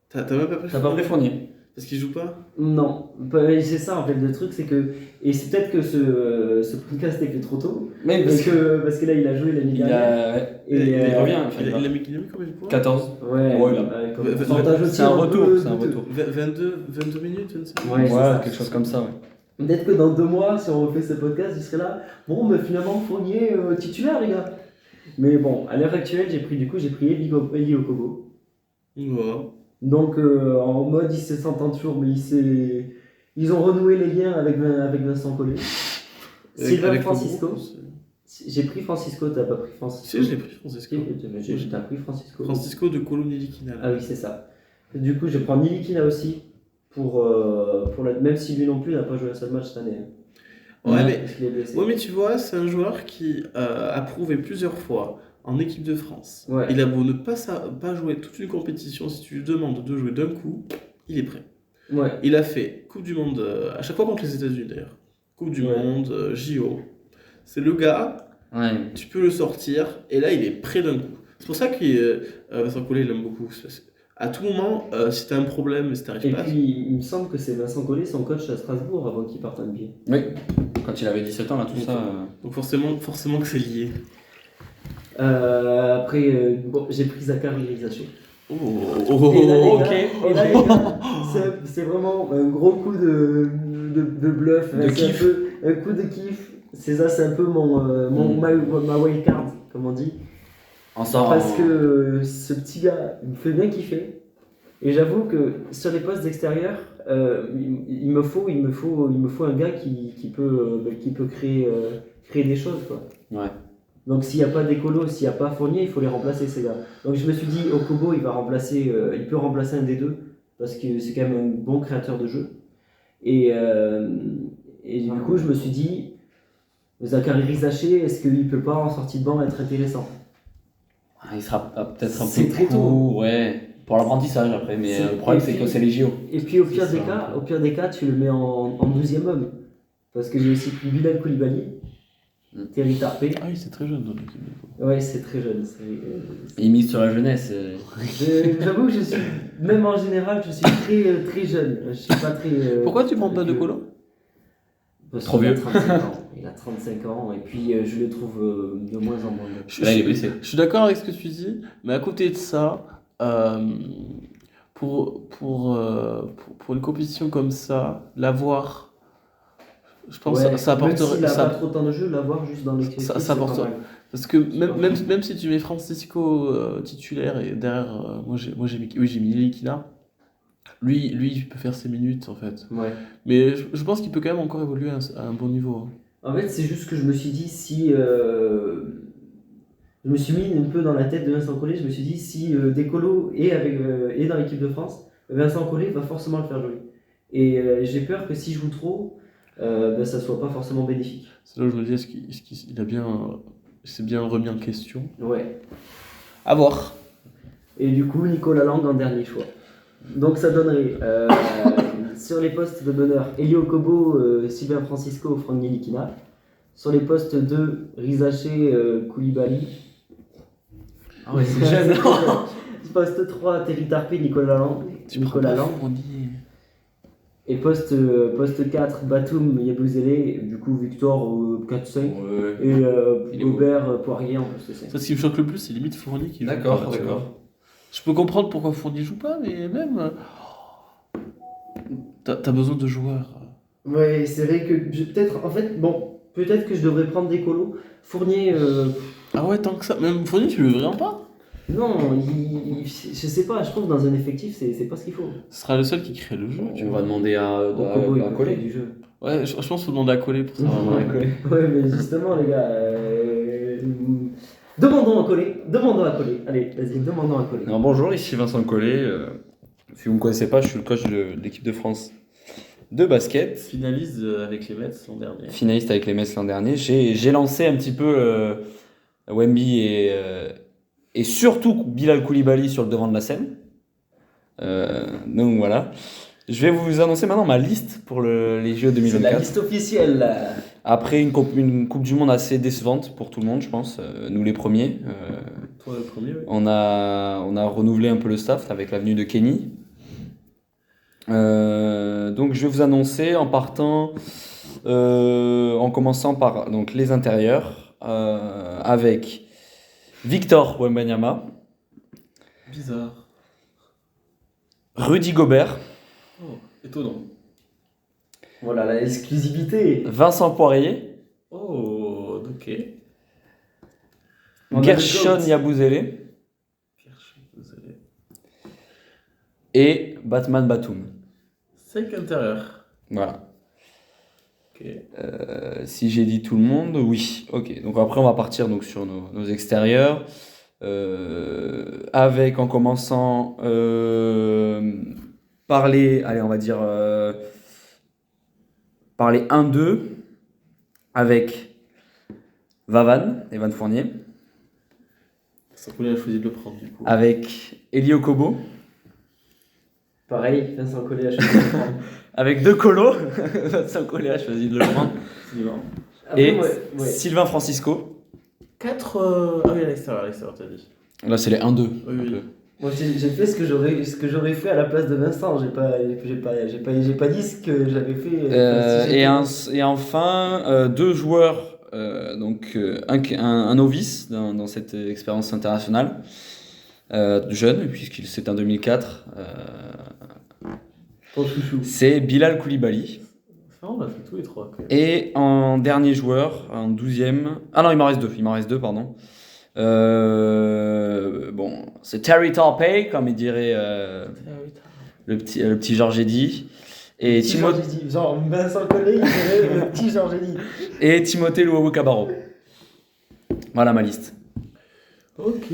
T'as même pas pris T'as pas pris Fournier. Parce qu'il joue pas. Non, c'est ça en fait le truc, c'est que. Et c'est peut-être que ce podcast est fait trop tôt, Mais parce que là il a joué l'année il dernière. a. Et, il revient. Il a mis combien de points 14. Ouais, Ouais, là. comme Ouais, pourcentage aussi C'est un peu retour. C'est un douteux. retour. 22 minutes, 25 Ouais, c'est ça. quelque chose comme ça, ouais. Peut-être que dans 2 mois, si on refait ce podcast, il serait là. Bon, mais finalement, Fournier titulaire, les gars. Mais bon, à l'heure actuelle, j'ai pris Eli Okobo. Ouais. Donc, en mode, il se s'entend toujours, mais ils ont renoué les liens avec Vincent Collet. Sylvain Avec le Francisco. groupe, J'ai prit Francisco, t'as pas pris Francisco? Si, je l'ai pris, Francisco. T'as pris Francisco. Francisco de Colonilikina. Ah oui, c'est ça. Du coup, je prends Nilikina aussi, même si lui non plus n'a pas joué un seul match cette année. Ouais, Ouais. mais, Parce qu'il est blessé. ouais, mais tu vois, c'est un joueur qui a prouvé plusieurs fois en équipe de France. Ouais. Il a beau ne pas jouer toute une compétition, si tu lui demandes de jouer d'un coup, il est prêt. Ouais. Il a fait Coupe du Monde, à chaque fois contre les États-Unis d'ailleurs. Coupe du Ouais. Monde, JO. C'est le gars, Ouais. tu peux le sortir, et là il est prêt d'un coup. C'est pour ça que Vincent Collet l'aime beaucoup. À tout moment, si t'as un problème et si t'arrives Et pas. puis, il me semble que c'est Vincent Collet, son coach à Strasbourg, avant qu'il parte en NBA. Oui. Quand il avait 17 ans, là, tout ça. Donc forcément que c'est lié. Après, bon, j'ai pris Zachary Rizaché. Oh, Et là, les ok, gars, et là, les gars, c'est vraiment un gros coup de bluff. De C'est kiff. un coup de kiff. C'est ça, c'est un peu ma wild card, comme on dit. En sort. Parce que ce petit gars, il me fait bien kiffer. Et j'avoue que sur les postes d'extérieur, il me faut un gars qui peut créer des choses, quoi. Ouais. Donc s'il n'y a pas d'écolo, s'il n'y a pas Fournier, il faut les remplacer, ces gars. Donc je me suis dit, Okobo, il peut remplacer un des deux, parce que c'est quand même un bon créateur de jeu. Et du coup, je me suis dit, Zachary Rizaché, est-ce qu'il ne peut pas en sortie de banc être intéressant? Il sera peut-être un C'est peu très tôt. court, ouais. Pour l'apprentissage après, mais C'est- le problème et c'est puis- que c'est les JO. Et puis au C'est pire ça, des cas, tu le mets en 12e homme. Parce que j'ai aussi pris Bilal Koulibaly, Terry Tarpé. Ah oui, c'est très jeune dans l'équipe. Ouais, c'est très jeune. Il mise sur la jeunesse. J'avoue que je suis, même en général, je suis très, très jeune. Je suis pas très. Pourquoi tu prends pas de vieux. Colo Parce Trop qu'il a vieux. 35 ans. Il a 35 ans et puis je le trouve de moins en moins bon. Là, il est blessé. Je suis d'accord avec ce que tu dis, mais à côté de ça, pour une compétition comme ça, l'avoir, je pense Ouais, que ça même apporterait. s'il a ça- pas trop de temps de jeu, l'avoir juste dans l'équipe. ça c'est pas apporte- mal. Parce que même si tu mets Francisco titulaire et derrière, moi j'ai mis Likina, Lui, il peut faire ses minutes en fait. Ouais. Mais je pense qu'il peut quand même encore évoluer à un bon niveau. Hein. En fait, c'est juste que je me suis dit si. Je me suis mis un peu dans la tête de Vincent Collet, je me suis dit si Descolo est dans l'équipe de France, Vincent Collet va forcément le faire jouer. Et j'ai peur que si je joue trop, ça soit pas forcément bénéfique. C'est là où je me dis, est-ce qu'il a bien, il s'est bien remis en question. Ouais. À voir. Et du coup, Nicolas Lang en dernier choix. Donc ça donnerait sur les postes de meneur Elio Kobo, Sylvain Francisco, Franck Ntilikina. Sur les postes 2, Rizaché, Koulibaly. Ah ouais, c'est jeune. Poste 3, Terry Tarpé, Nicolas Lang. Et poste 4, Batum, Yabusele, du coup Victor 4-5. Ouais. Et Il est Gobert, Poirier en poste 5. Ça, ce qui me choque le plus, c'est limite Fournier qui joue D'accord, pas, tu d'accord. vois. Je peux comprendre pourquoi Fournier joue pas, mais même. T'as besoin de joueurs. Ouais, c'est vrai que peut-être que je devrais prendre des colos. Fournier, Ah ouais, tant que ça. Même Fournier, tu le veux vraiment pas? non, je sais pas, je trouve que dans un effectif, c'est pas ce qu'il faut. Ce sera le seul qui crée le jeu. Tu On vois. va demander à Kobo, il peut coller. créer du jeu. Ouais, je pense qu'il faut demander à coller pour ça. Ouais, mais justement, les gars, demandons à coller. Allez, vas-y, demandons à coller. Alors, bonjour, ici Vincent Collet. Si vous ne me connaissez pas, je suis le coach de l'équipe de France de basket. Finalise avec les Mets l'an dernier. Finaliste avec les Mets l'an dernier. J'ai lancé un petit peu Wemby et surtout Bilal Koulibaly sur le devant de la scène. Donc voilà. Je vais vous annoncer maintenant ma liste pour les Jeux C'est 2024. la liste officielle. Après une coupe du Monde assez décevante pour tout le monde, je pense. Nous les premiers. Toi le premier, oui. On a renouvelé un peu le staff avec l'avenue de Kenny. Donc je vais vous annoncer en partant, en commençant par donc, les intérieurs, avec Victor Wembanyama, Bizarre. Rudy Gobert, Oh, étonnant. Voilà, la exclusivité. Vincent Poirier, Oh, ok. On a le Gershon GOAT. Yabusele Désolé. et Batman Batum. 5 intérieurs. Voilà. Ok. Si j'ai dit tout le monde, oui. Ok. Donc après on va partir donc sur nos extérieurs. Avec en commençant par les, allez on va dire par les 1-2 avec Vavan, Evan Fournier, Vincent Collet a choisi de le prendre du coup. avec Elio Kobo, Pareil, Vincent Collet a choisi de prendre. avec deux colos, Vincent Collet a choisi de le prendre, Après, et ouais. Sylvain Francisco. 4. Ah oui, à l'extérieur, t'as dit. Là c'est les 1-2. Oui, oui. Moi, j'ai fait ce que j'aurais fait à la place de Vincent. J'ai pas dit ce que j'avais fait. Si j'étais- Et enfin, deux joueurs, donc un novice dans cette expérience internationale, jeune, puisqu'il c'est un 2004, Ton chouchou. c'est Bilal Koulibaly. Enfin, on a fait tous les trois. Quand même. Et en dernier joueur, en 12e. Ah non, il m'en reste deux, pardon. Bon, c'est Terry Tarpey, comme il dirait le petit Georges Eddy. Et Petit Georges Eddy. Genre Vincent Collet, il dirait le petit Georges Eddy. Et Timothée Luwawu Cabarro. Voilà ma liste. Ok.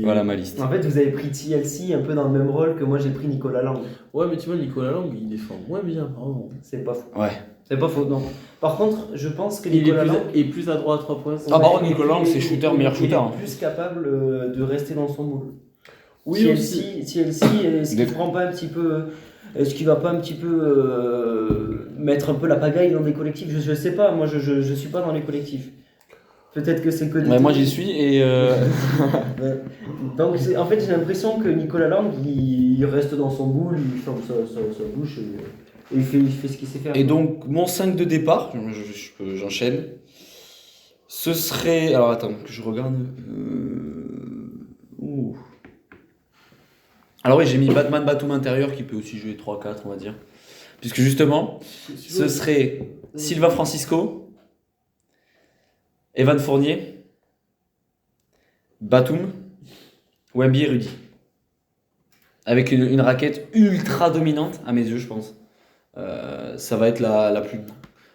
Voilà ma liste. En fait, vous avez pris TLC un peu dans le même rôle que moi j'ai pris Nicolas Lang. Ouais, mais tu vois, Nicolas Lang, il défend moins bien, pardon. C'est pas faux. Ouais. C'est pas faux, non. Par contre, je pense que Il est Nicolas Lang. plus adroit à 3 points. Ah, par contre, Ouais, Nicolas Lang, c'est shooter, meilleur shooter. Il est plus capable de rester dans son moule. Oui, TLC, aussi. est-ce qu'il prend pas un petit peu. Est-ce qu'il va pas un petit peu mettre un peu la pagaille dans des collectifs? Je sais pas, moi je suis pas dans les collectifs. Peut-être que c'est que des. Ouais, moi j'y suis et. Donc en fait j'ai l'impression que Nicolas Lang il reste dans son boule, il ferme sa bouche et il fait ce qu'il sait faire. Et donc, mon 5 de départ, j'enchaîne. Ce serait. Alors attends, que je regarde. Ouh. Alors oui, j'ai mis Batman Batum intérieur qui peut aussi jouer 3-4, on va dire. Puisque justement, ce serait Sylvain Francisco, Evan Fournier, Batum, Wemby et Rudy. avec une raquette ultra dominante, à mes yeux, je pense. Ça va être la plus.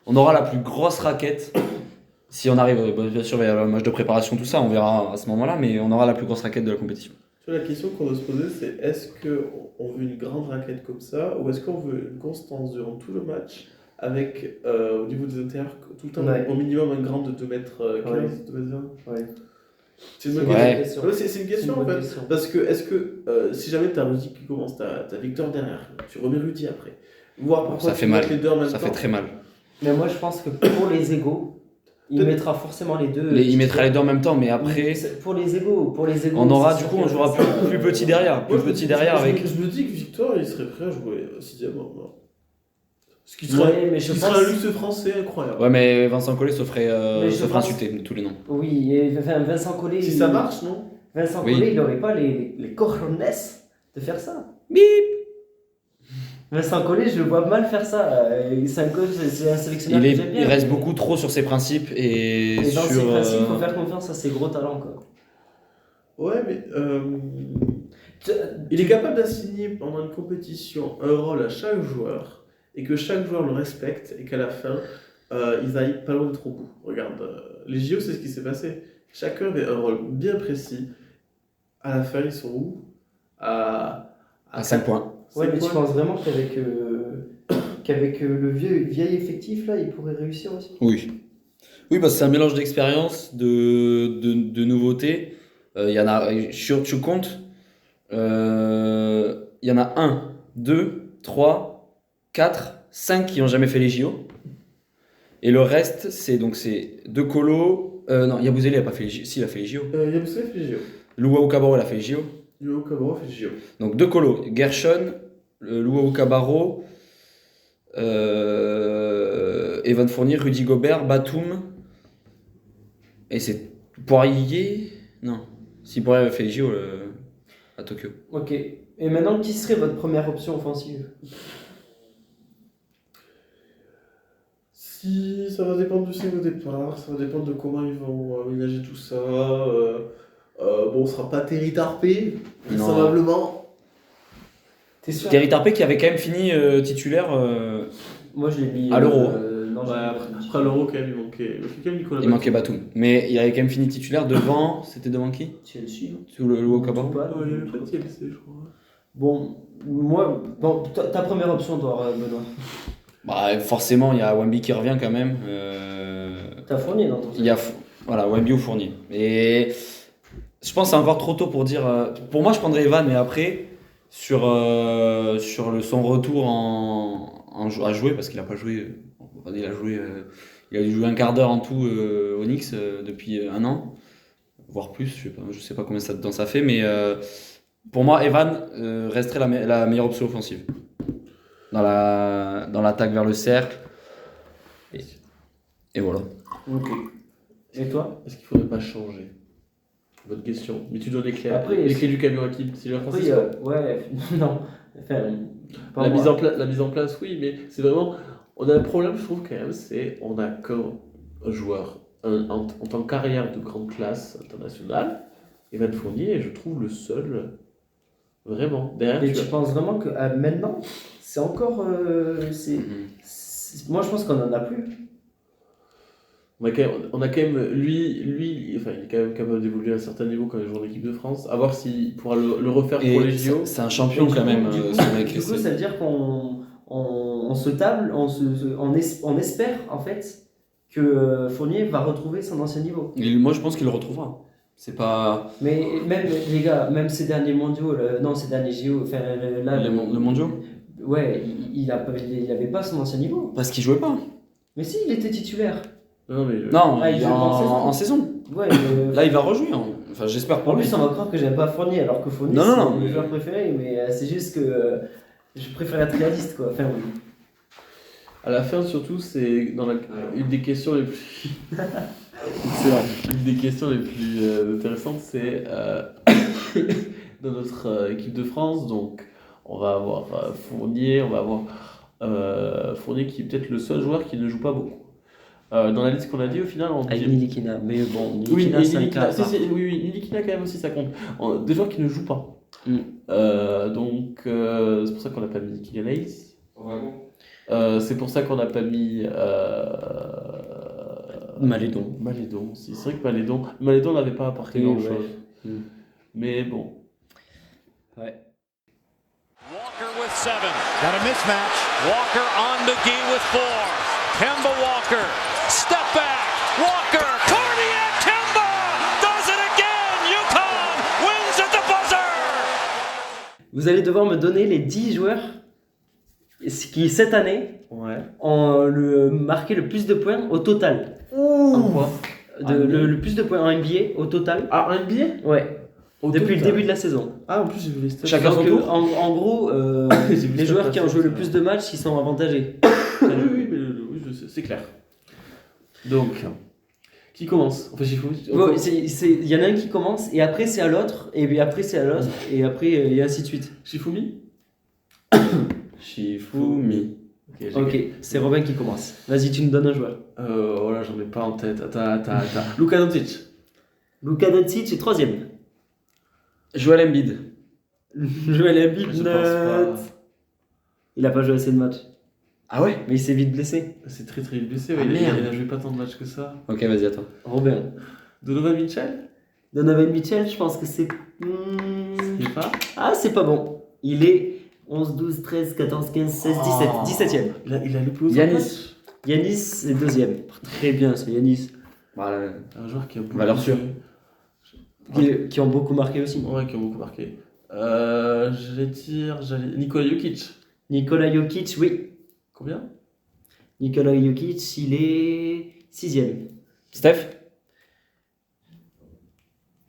On aura la plus grosse raquette. Si on arrive, bien sûr, il va y avoir le match de préparation, tout ça, on verra à ce moment-là, mais on aura la plus grosse raquette de la compétition. Tu vois, la question qu'on doit se poser, c'est est-ce qu'on veut une grande raquette comme ça, ou est-ce qu'on veut une constance durant tout le match, avec au niveau des intérieurs, tout le temps Ouais. au minimum un grand de 2m15, Ouais. 2m20. Ouais. C'est une bonne Ouais. question. Ouais, c'est une question en fait. Parce que, est-ce que si jamais t'as Rudy qui commence, t'as Victor derrière, tu remets Rudy après, voir pourquoi Ça tu fait mets mal. les deux en même Ça temps. fait très mal. Mais moi, je pense que pour les égaux, il mettra forcément les deux. Il mettra les deux en même temps, mais après, Pour les égaux, on aura c'est du sûr coup, que on jouera ça- plus petit derrière. Plus Moi, petit derrière avec. Je me dis que Victor, il serait prêt à jouer 6ème homme. Ce qui serait, Ouais, mais je serait pense- un luxe français incroyable. Ouais, mais Vincent Collet se Mais je ferait pense- insulter de tous les noms. Oui, et enfin, Vincent Collet. Si ça marche, non? Vincent Oui. Collet, il n'aurait pas les cojones de faire ça. Bip. Vincent Collet, je le vois mal faire ça. C'est un coach, c'est un sélectionneur que j'aime bien. Il reste mais- beaucoup trop sur ses principes et Et dans sur. ses principes, il faut faire confiance à ses gros talents, quoi. Ouais, mais il est capable d'assigner pendant une compétition un rôle à chaque joueur et que chaque joueur le respecte et qu'à la fin, ils aillent pas loin d'être au bout. Regarde, les JO, c'est ce qui s'est passé. Chacun avait un rôle bien précis. À la fin, ils sont où? À 5 points. Ouais, cinq mais tu points. penses vraiment qu'avec le vieil effectif, là, il pourrait réussir aussi? Oui. Oui, parce que c'est un mélange d'expérience, de nouveautés. Il y en a, tu comptes, il y en a 1, 2, 3, 4, 5 qui n'ont jamais fait les JO. Et le reste, c'est deux colos. Non, Yabusele n'a pas fait les JO. Si, il a fait les JO. Yabusele fait les JO. Luau Cabarro, il a fait les JO. Luau Cabarro fait les JO. Donc deux colos. Gershon, Luau Cabarro, Evan Fournier, Rudy Gobert, Batum. Et c'est Poirier. Non. Si Poirier avait fait les JO à Tokyo. Ok. Et maintenant, qui serait votre première option offensive? Si, ça va dépendre du signe au départ, ça va dépendre de comment ils vont aménager tout ça. Bon, on sera pas Terry Tarpé, Non. vraisemblablement. T'es sûr? Terry Tarpé qui avait quand même fini titulaire. Moi, je l'ai mis À l'Euro. Non, Ouais, après l'Euro, quand même, il manquait quand même Nicolas Il manquait Batum. Mais il avait quand même fini titulaire devant. C'était devant qui? Chelsea, non? Sous le Luau Cabarro. Pas, Oh, il y avait pas de TLC, je crois. Bon, moi, bon, ta première option, toi, Benoît. Bah, forcément, il y a Wemby qui revient quand même. T'as Fournier dans ton Il y a voilà, Wemby ou Fournier. Et je pense que c'est encore trop tôt pour dire. Pour moi, je prendrais Evan, mais après, sur son retour à jouer, parce qu'il n'a pas joué. Il a joué. Il a dû jouer un quart d'heure en tout au Knicks depuis un an, voire plus. Je sais pas combien de temps ça fait, mais pour moi, Evan resterait la meilleure option offensive dans l'attaque vers le cercle. Et voilà. Ok. Et toi? Est-ce qu'il faudrait pas changer? Bonne question. Mais tu donnes les clés. Après, les clés du camion à qui? C'est Après, Francisco. ouais, non. Enfin, pas La moi. mise en place, oui, mais c'est vraiment. On a un problème, je trouve, quand même, c'est on a qu'un joueur en tant que carrière de grande classe internationale, Evan Fournier, et je trouve le seul. Vraiment. Derrière, Mais tu tu as- penses vraiment que maintenant, c'est encore. Moi, je pense qu'on en a plus. on a quand même lui, enfin, il est quand même capable d'évoluer à un certain niveau quand il joue en équipe de France. À voir s'il pourra le refaire pour les Et JO. c'est un champion Et quand même, du coup, ce mec. du coup, ça veut dire qu'on se table, on espère en fait que Fournier va retrouver son ancien niveau. Moi, je pense qu'il le retrouvera. C'est pas Mais même les gars, même ces derniers mondiaux, non, ces derniers JO, enfin là, le mondiaux, ouais, il avait pas son ancien niveau. parce qu'il jouait pas. Mais si, il était titulaire. Non, mais Non, Ah, il il est joue en saison. Ouais. Là, il va rejouer. Enfin, j'espère pour En lui. plus, on va croire que j'aime pas Fournier, alors que Fournier, Non, c'est non, non. mon joueur préféré, mais c'est juste que je préfère être réaliste, quoi. Enfin, oui. à la fin, surtout, c'est une des questions les plus. Excellent. Une des questions les plus intéressantes, c'est dans notre équipe de France. Donc, on va avoir Fournier, on va avoir Fournier qui est peut-être le seul joueur qui ne joue pas beaucoup. Dans la liste qu'on a dit, au final, on Avec dit. Nilikina, mais bon, Oui, Nilikina, et c'est un Nilikina, cas à part. oui, Nilikina quand même aussi, ça compte. Des joueurs qui ne jouent pas. Donc, c'est pour ça qu'on n'a pas mis Keegan Hayes. C'est pour ça qu'on n'a pas mis Malédon. Malédon aussi. C'est vrai que Malédon n'avait pas apporté grand-chose. Mais bon. Ouais. Walker with 7. Got a mismatch. Walker on McGee with 4. Kemba Walker. Step back. Walker. Cardiac Kemba does it again. UConn wins at the buzzer. Vous allez devoir me donner les 10 joueurs qui, cette année, Ouais. ont marqué le plus de points au total. En quoi Le plus de points en NBA au total. Ah, en NBA Ouais. Depuis le début de la saison. Ah, en plus, j'ai vu les stats. Chacun son Donc, tour. en gros, J'ai vu les ça joueurs qui ont passer, joué le ça. plus de matchs, ils sont avantagés. Oui, oui, je sais, c'est clair. Donc, qui commence Enfin, il faut. Bon, il y en a un qui commence, et après c'est à l'autre, et puis après c'est à l'autre, et après et ainsi de suite. Shifumi Shifumi. j'ai Ok, gagné. c'est Robin qui commence. Vas-y, tu nous donnes un joueur. Voilà, j'en ai pas en tête. Attends. Luka Doncic. Luka Doncic est troisième. Joel Embiid. Joel Embiid, Je pense net. pas. Il a pas joué assez de matchs, Ah ouais? mais il s'est vite blessé. C'est très blessé. Ah, Ouais, merde. il a joué pas tant de matchs que ça. Ok, vas-y, attends. Robin. Donovan Mitchell Donovan Mitchell, je pense que c'est. Il est pas Ah, c'est pas bon. Il est 11, 12, 13, 14, 15, 16, 17. 17ème. Il a loupé aux Yanis. Yanis est deuxième. Très bien, c'est Yanis. Voilà. Un joueur qui a beaucoup Valeur sûre. Qui ont beaucoup marqué aussi. Ouais, qui a beaucoup marqué. Nikola Jokic. Nikola Jokic, oui. Combien Nikola Jokic, il est 6ème. Steph?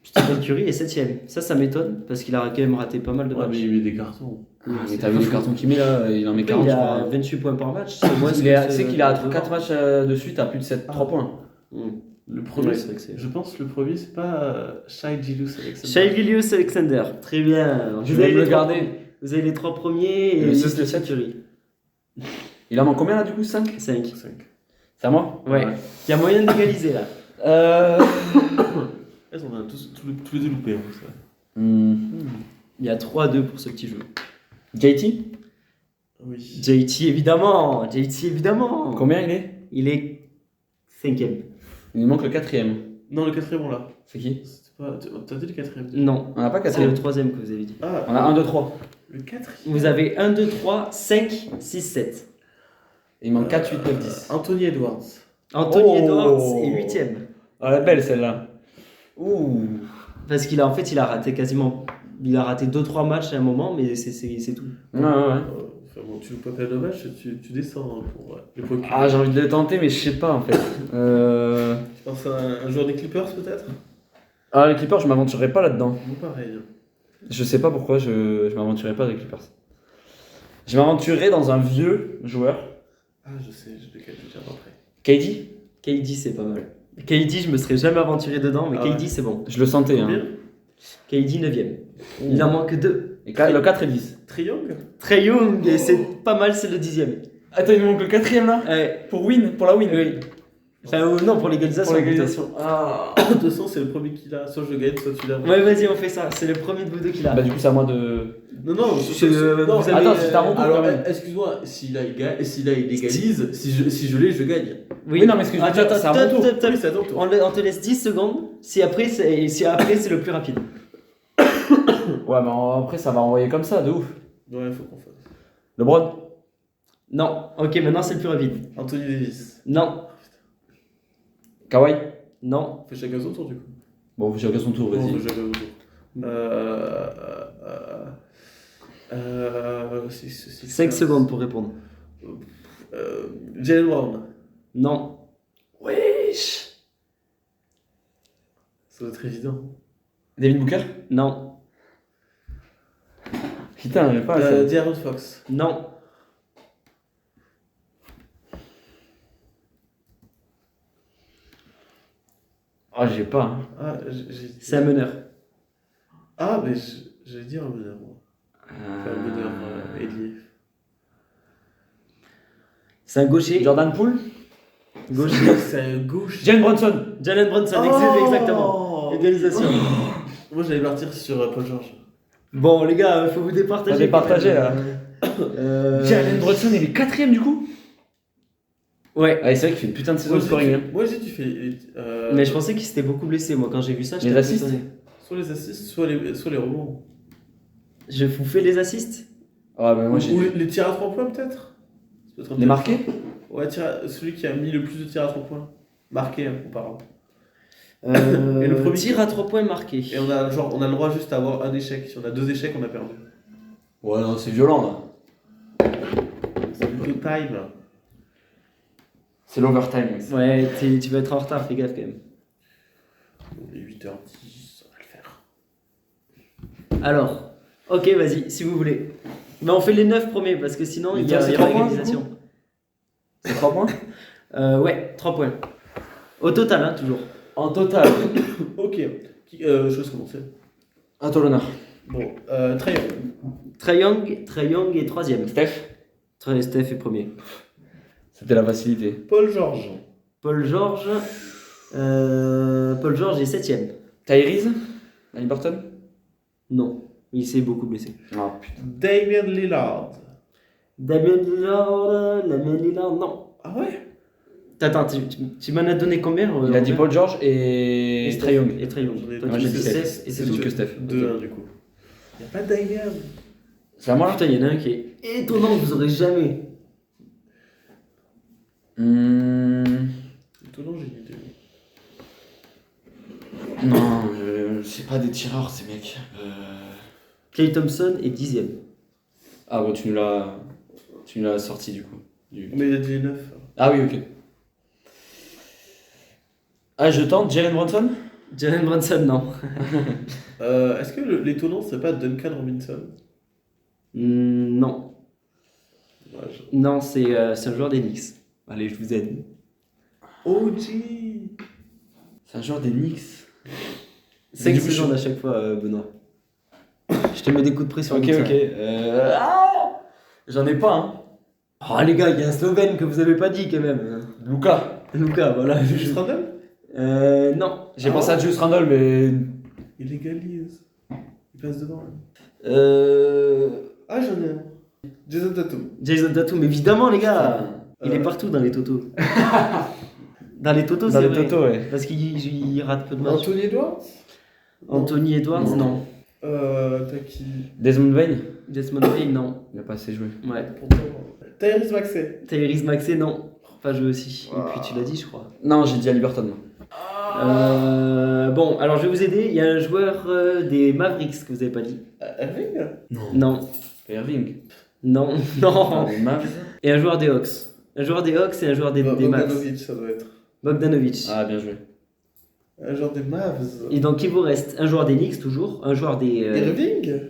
Stephen Curry est 7ème. Ça m'étonne parce qu'il a quand même raté pas mal de Ouais, matchs. mais il met des cartons. Mais t'as vu les cartons qu'il met là? Il en met Après, 40, il je a crois. 28 points par match. C'est moins Tu sais qu'il a 4 matchs de suite à plus de 3 points. Le premier, Ouais, c'est vrai que c'est- je pense que le premier, c'est pas Shai Gilgeous-Alexander. Shai Gilgeous-Alexander. Très bien. Je vais me le garder. Vous avez les 3 premiers et Le six, Stephen le sept. Curry. Il en manque combien là du coup? 5? 5. 5. C'est à moi? Ouais. Il y a moyen d'égaliser là. Elles on a tous les deux loupés. Hein, ça. Il y a 3-2 pour ce petit jeu. JT? Oui. JT évidemment. JT évidemment. Combien il est? Il est 5ème. Il nous manque le 4ème. Non, le quatrième, on l'a. C'est qui? C'était pas... T'as dit le quatrième Non. On n'a pas C'est le 4ème. 3ème que vous avez dit. Ah, On a 1, 2, 3. le quatrième. Vous avez 1, 2, 3, 5, 6, 7. Il manque 4, 8, 9, 10. Anthony Edwards. Anthony Oh. Edwards est 8ème. Ah, la belle celle-là. Ouh. Parce qu'il a en fait il a raté quasiment. Il a raté 2-3 matchs à un moment, mais c'est tout. Ouais. Enfin, bon, tu joues pas plein de matchs, tu descends hein, pour les points. Ah, j'ai envie de le tenter, mais je sais pas en fait. Tu penses à un joueur des Clippers peut-être? Ah, les Clippers, je m'aventurerai pas là-dedans. Bon, pareil. Je sais pas pourquoi je m'aventurerai pas avec les Clippers. Je m'aventurerai dans un vieux joueur. Ah, je sais, je vais te dire après. KD? KD c'est pas mal. KD je me serais jamais aventuré dedans, mais Ah KD ouais. c'est bon. Je le sentais. Combien Hein. KD 9ème. Il en manque 2. Et le 4 et 10. Trae Young? Très young, et c'est pas mal, c'est le 10ème. Attends, il nous manque le 4ème là? Ouais. Pour la win. Oui. Enfin, non, pour l'égalisation. Pour l'égalisation. Ah. De toute façon, c'est le premier qui l'a. Soit je gagne, soit tu l'as. Ouais, vas-y, on fait ça. C'est le premier de vous deux qui l'a. Bah, du coup, c'est à moi de. Non, non, non, vous Attends, c'est à mon tour Alors, quand même. excuse-moi, s'il a il égalise, si je l'ai, je gagne. Oui, non, mais ce que je veux dire, c'est à mon tour. Oui, c'est à ton tour. On te laisse 10 secondes. Si après, c'est le plus rapide. Ouais, mais après, ça va envoyer comme ça, de ouf. Ouais, faut qu'on fasse. LeBron? Non. Ok, maintenant c'est le plus rapide. Anthony Davis. Non. Kawhi? Non. On fait chacun son tour du coup. Bon, chacun son tour, Bon, on vas-y. fait chacun son tour. C'est 5 secondes pour répondre. Jalen Brown. Non. Wesh! Ça doit être évident. David Booker? Non. Putain, j'ai pas ça. De'Aaron Fox. Non. Ah, j'ai pas. Hein. Ah, C'est un meneur. Ah, mais j'allais dire un meneur, moi. Enfin, un meneur ailier. C'est un gaucher. Jordan Poole? Gaucher. C'est un gauche. Jalen Brunson? Jalen Brunson, exactement. Égalisation. Moi, j'allais partir sur Paul George. Bon, les gars, faut vous départager. Faut départager, là. Jalen Brunson, il est 4ème du coup. Ouais. Ah, c'est vrai qu'il fait une putain de saison de scoring. Hein. Moi, j'ai dû faire. Mais je pensais qu'il s'était beaucoup blessé. Moi, quand j'ai vu ça, Les j'étais assists étonné. Soit les assists, soit les rebonds. Je vous fais les assists. Ah, mais moi j'ai. Ou les tirs à 3 points, peut-être. Les marqués. Ouais, celui qui a mis le plus de tirs à 3 points. Marqué, hein, auparavant. Et le premier tir à 3 points marqué. Et on a le droit juste à avoir un échec. Si on a 2 échecs, on a perdu. Ouais, non, c'est violent là. C'est plutôt time. C'est l'overtime. Ouais, tu vas être en retard, fais gaffe quand même. Les 8h10, on va le faire. Alors, ok, vas-y, si vous voulez. Mais on fait les 9 premiers parce que sinon il y a c'est pas 3 points, d'égalisation. C'est 3 points. Ouais, 3 points. Au total, hein, toujours. En total. Ok. Je laisse commencer. À toi l'honneur. Bon, Trae Young. Trae Young est 3ème. Steph. Steph est premier. C'était la facilité. Paul George. Paul George est 7ème. Tyrese. Haliburton. Non, il s'est beaucoup blessé. Ah putain. Damian Lillard. Damien Lillard, non. Ah ouais? Attends, tu m'en as donné combien Il a dit Robin Paul George et Trae Young. Et Trae Young. Toi, Moi tu j'ai m'as dit dit Steph. Steph et c'est C'est tout. tout que Steph. 2-1 du coup. Y'a pas Damian. C'est à moi là. Putain, il y en a un qui est étonnant que vous aurez jamais. Étonnant, j'ai une idée. Non, c'est pas des tireurs ces mecs. Klay Thompson est 10ème. Ah bon, tu nous l'as sorti du coup. Mais il a dit les 9. Ah oui, ok. Ah, je tente Jalen Brunson. Jalen Brunson, non. Est-ce que l'étonnant serait pas Duncan Robinson? Non. Ouais, Non, c'est un joueur des Knicks. Allez, je vous aide. OG. C'est un joueur des Knicks. 5 Du coup, secondes à chaque fois, Benoît. Je te mets des coups de pression. Ok, comme ça. ok. J'en ai pas, hein. Oh les gars, il y a un Slovène que vous avez pas dit quand même. Luka. Lucas, voilà. Juste random? Non. J'ai pensé à Julius Randle, mais. Il légalise. Il passe devant. Là. Ah, j'en ai un. Jason Tatum. Jason Tatum, évidemment les gars. Il est partout dans les totos. Dans les totos, Dans c'est les vrai. Toto, ouais. Parce qu'il rate peu de matchs. Anthony Edwards? Anthony Edwards, non. T'as qui? Desmond Bain. Desmond Bain, non. Il a pas assez joué. Ouais. Pourtant. Tyrese Maxey. Tyrese Maxey, non. Pas joué aussi. Et puis tu l'as dit, je crois. Non, j'ai dit Haliburton. Bon, alors je vais vous aider. Il y a un joueur des Mavericks que vous avez pas dit. Irving? Non. Irving. Non. Non. Les Mavs. Et un joueur des Hawks. Un joueur des Hawks et un joueur des Mavs. Bogdanovic, ça doit être. Bogdanovic. Ah, bien joué. Un genre des Mavs. Et donc il vous reste un joueur des Knicks toujours, un joueur des Irving?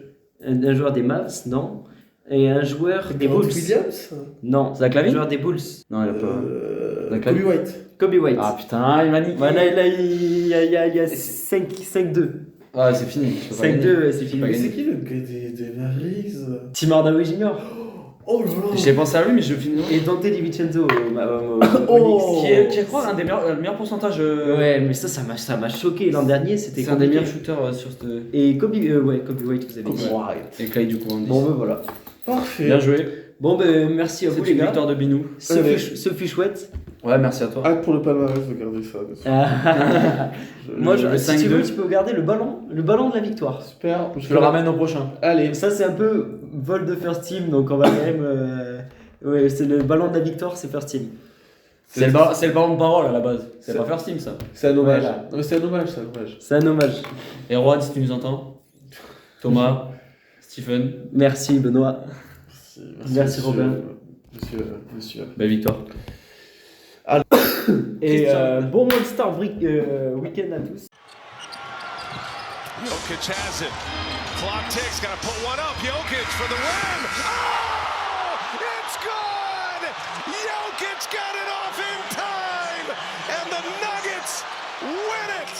un joueur des Mavs, non, et un joueur des Grant Bulls. Williams? Non, Zach Lavine? un joueur des Bulls. Non, il a pas. Zach Kobe Lavine. White. Kobe White. Ah putain, il m'a niqué. Voilà, là, il y a 5-2. Ah, c'est fini. je peux pas gagner. 5-2, c'est pas fini. Mais gagner. c'est qui le gars des Mavericks? Tim Hardaway Jr. Oh là là! J'ai pensé à lui, mais je finis. Et Dante DiVincenzo Oh. au Knicks. Qui est quoi un des meilleurs, le meilleur pourcentage. Ouais, mais ça m'a choqué. L'an dernier, c'était C'est un des compliqué. meilleurs shooters sur cette. Et Kobe White, vous avez dit. White. Et Clay du coup en 10. Bon, ben voilà. Parfait. Bien joué. Bon, ben merci à vous, C'est les une gars. victoire de Binou. Ce fut chouette. Ouais, merci à toi. Hâte pour le palmarès, regardez ça. bien sûr. Moi, Le si tu veux, 5-2. tu peux garder le ballon de la victoire. Super. Je le ramène au prochain. Allez. Ça, c'est un peu vol de first team, donc on va quand même. Ouais, c'est le ballon de la victoire, c'est first team. C'est le ballon de parole à la base. C'est pas First Team ça. C'est un hommage. Voilà. Non, mais c'est un hommage, c'est un hommage. C'est un hommage. Et Juan, si tu nous entends. Thomas. Stephen. Merci, Benoît. Merci, monsieur. Robin. Monsieur. Belle victoire. Et bon All-Star Weekend à tous. Jokic has it. Clock ticks, gotta put one up. Jokic for the win. Oh! It's good! Jokic got it off in time! And the Nuggets win it!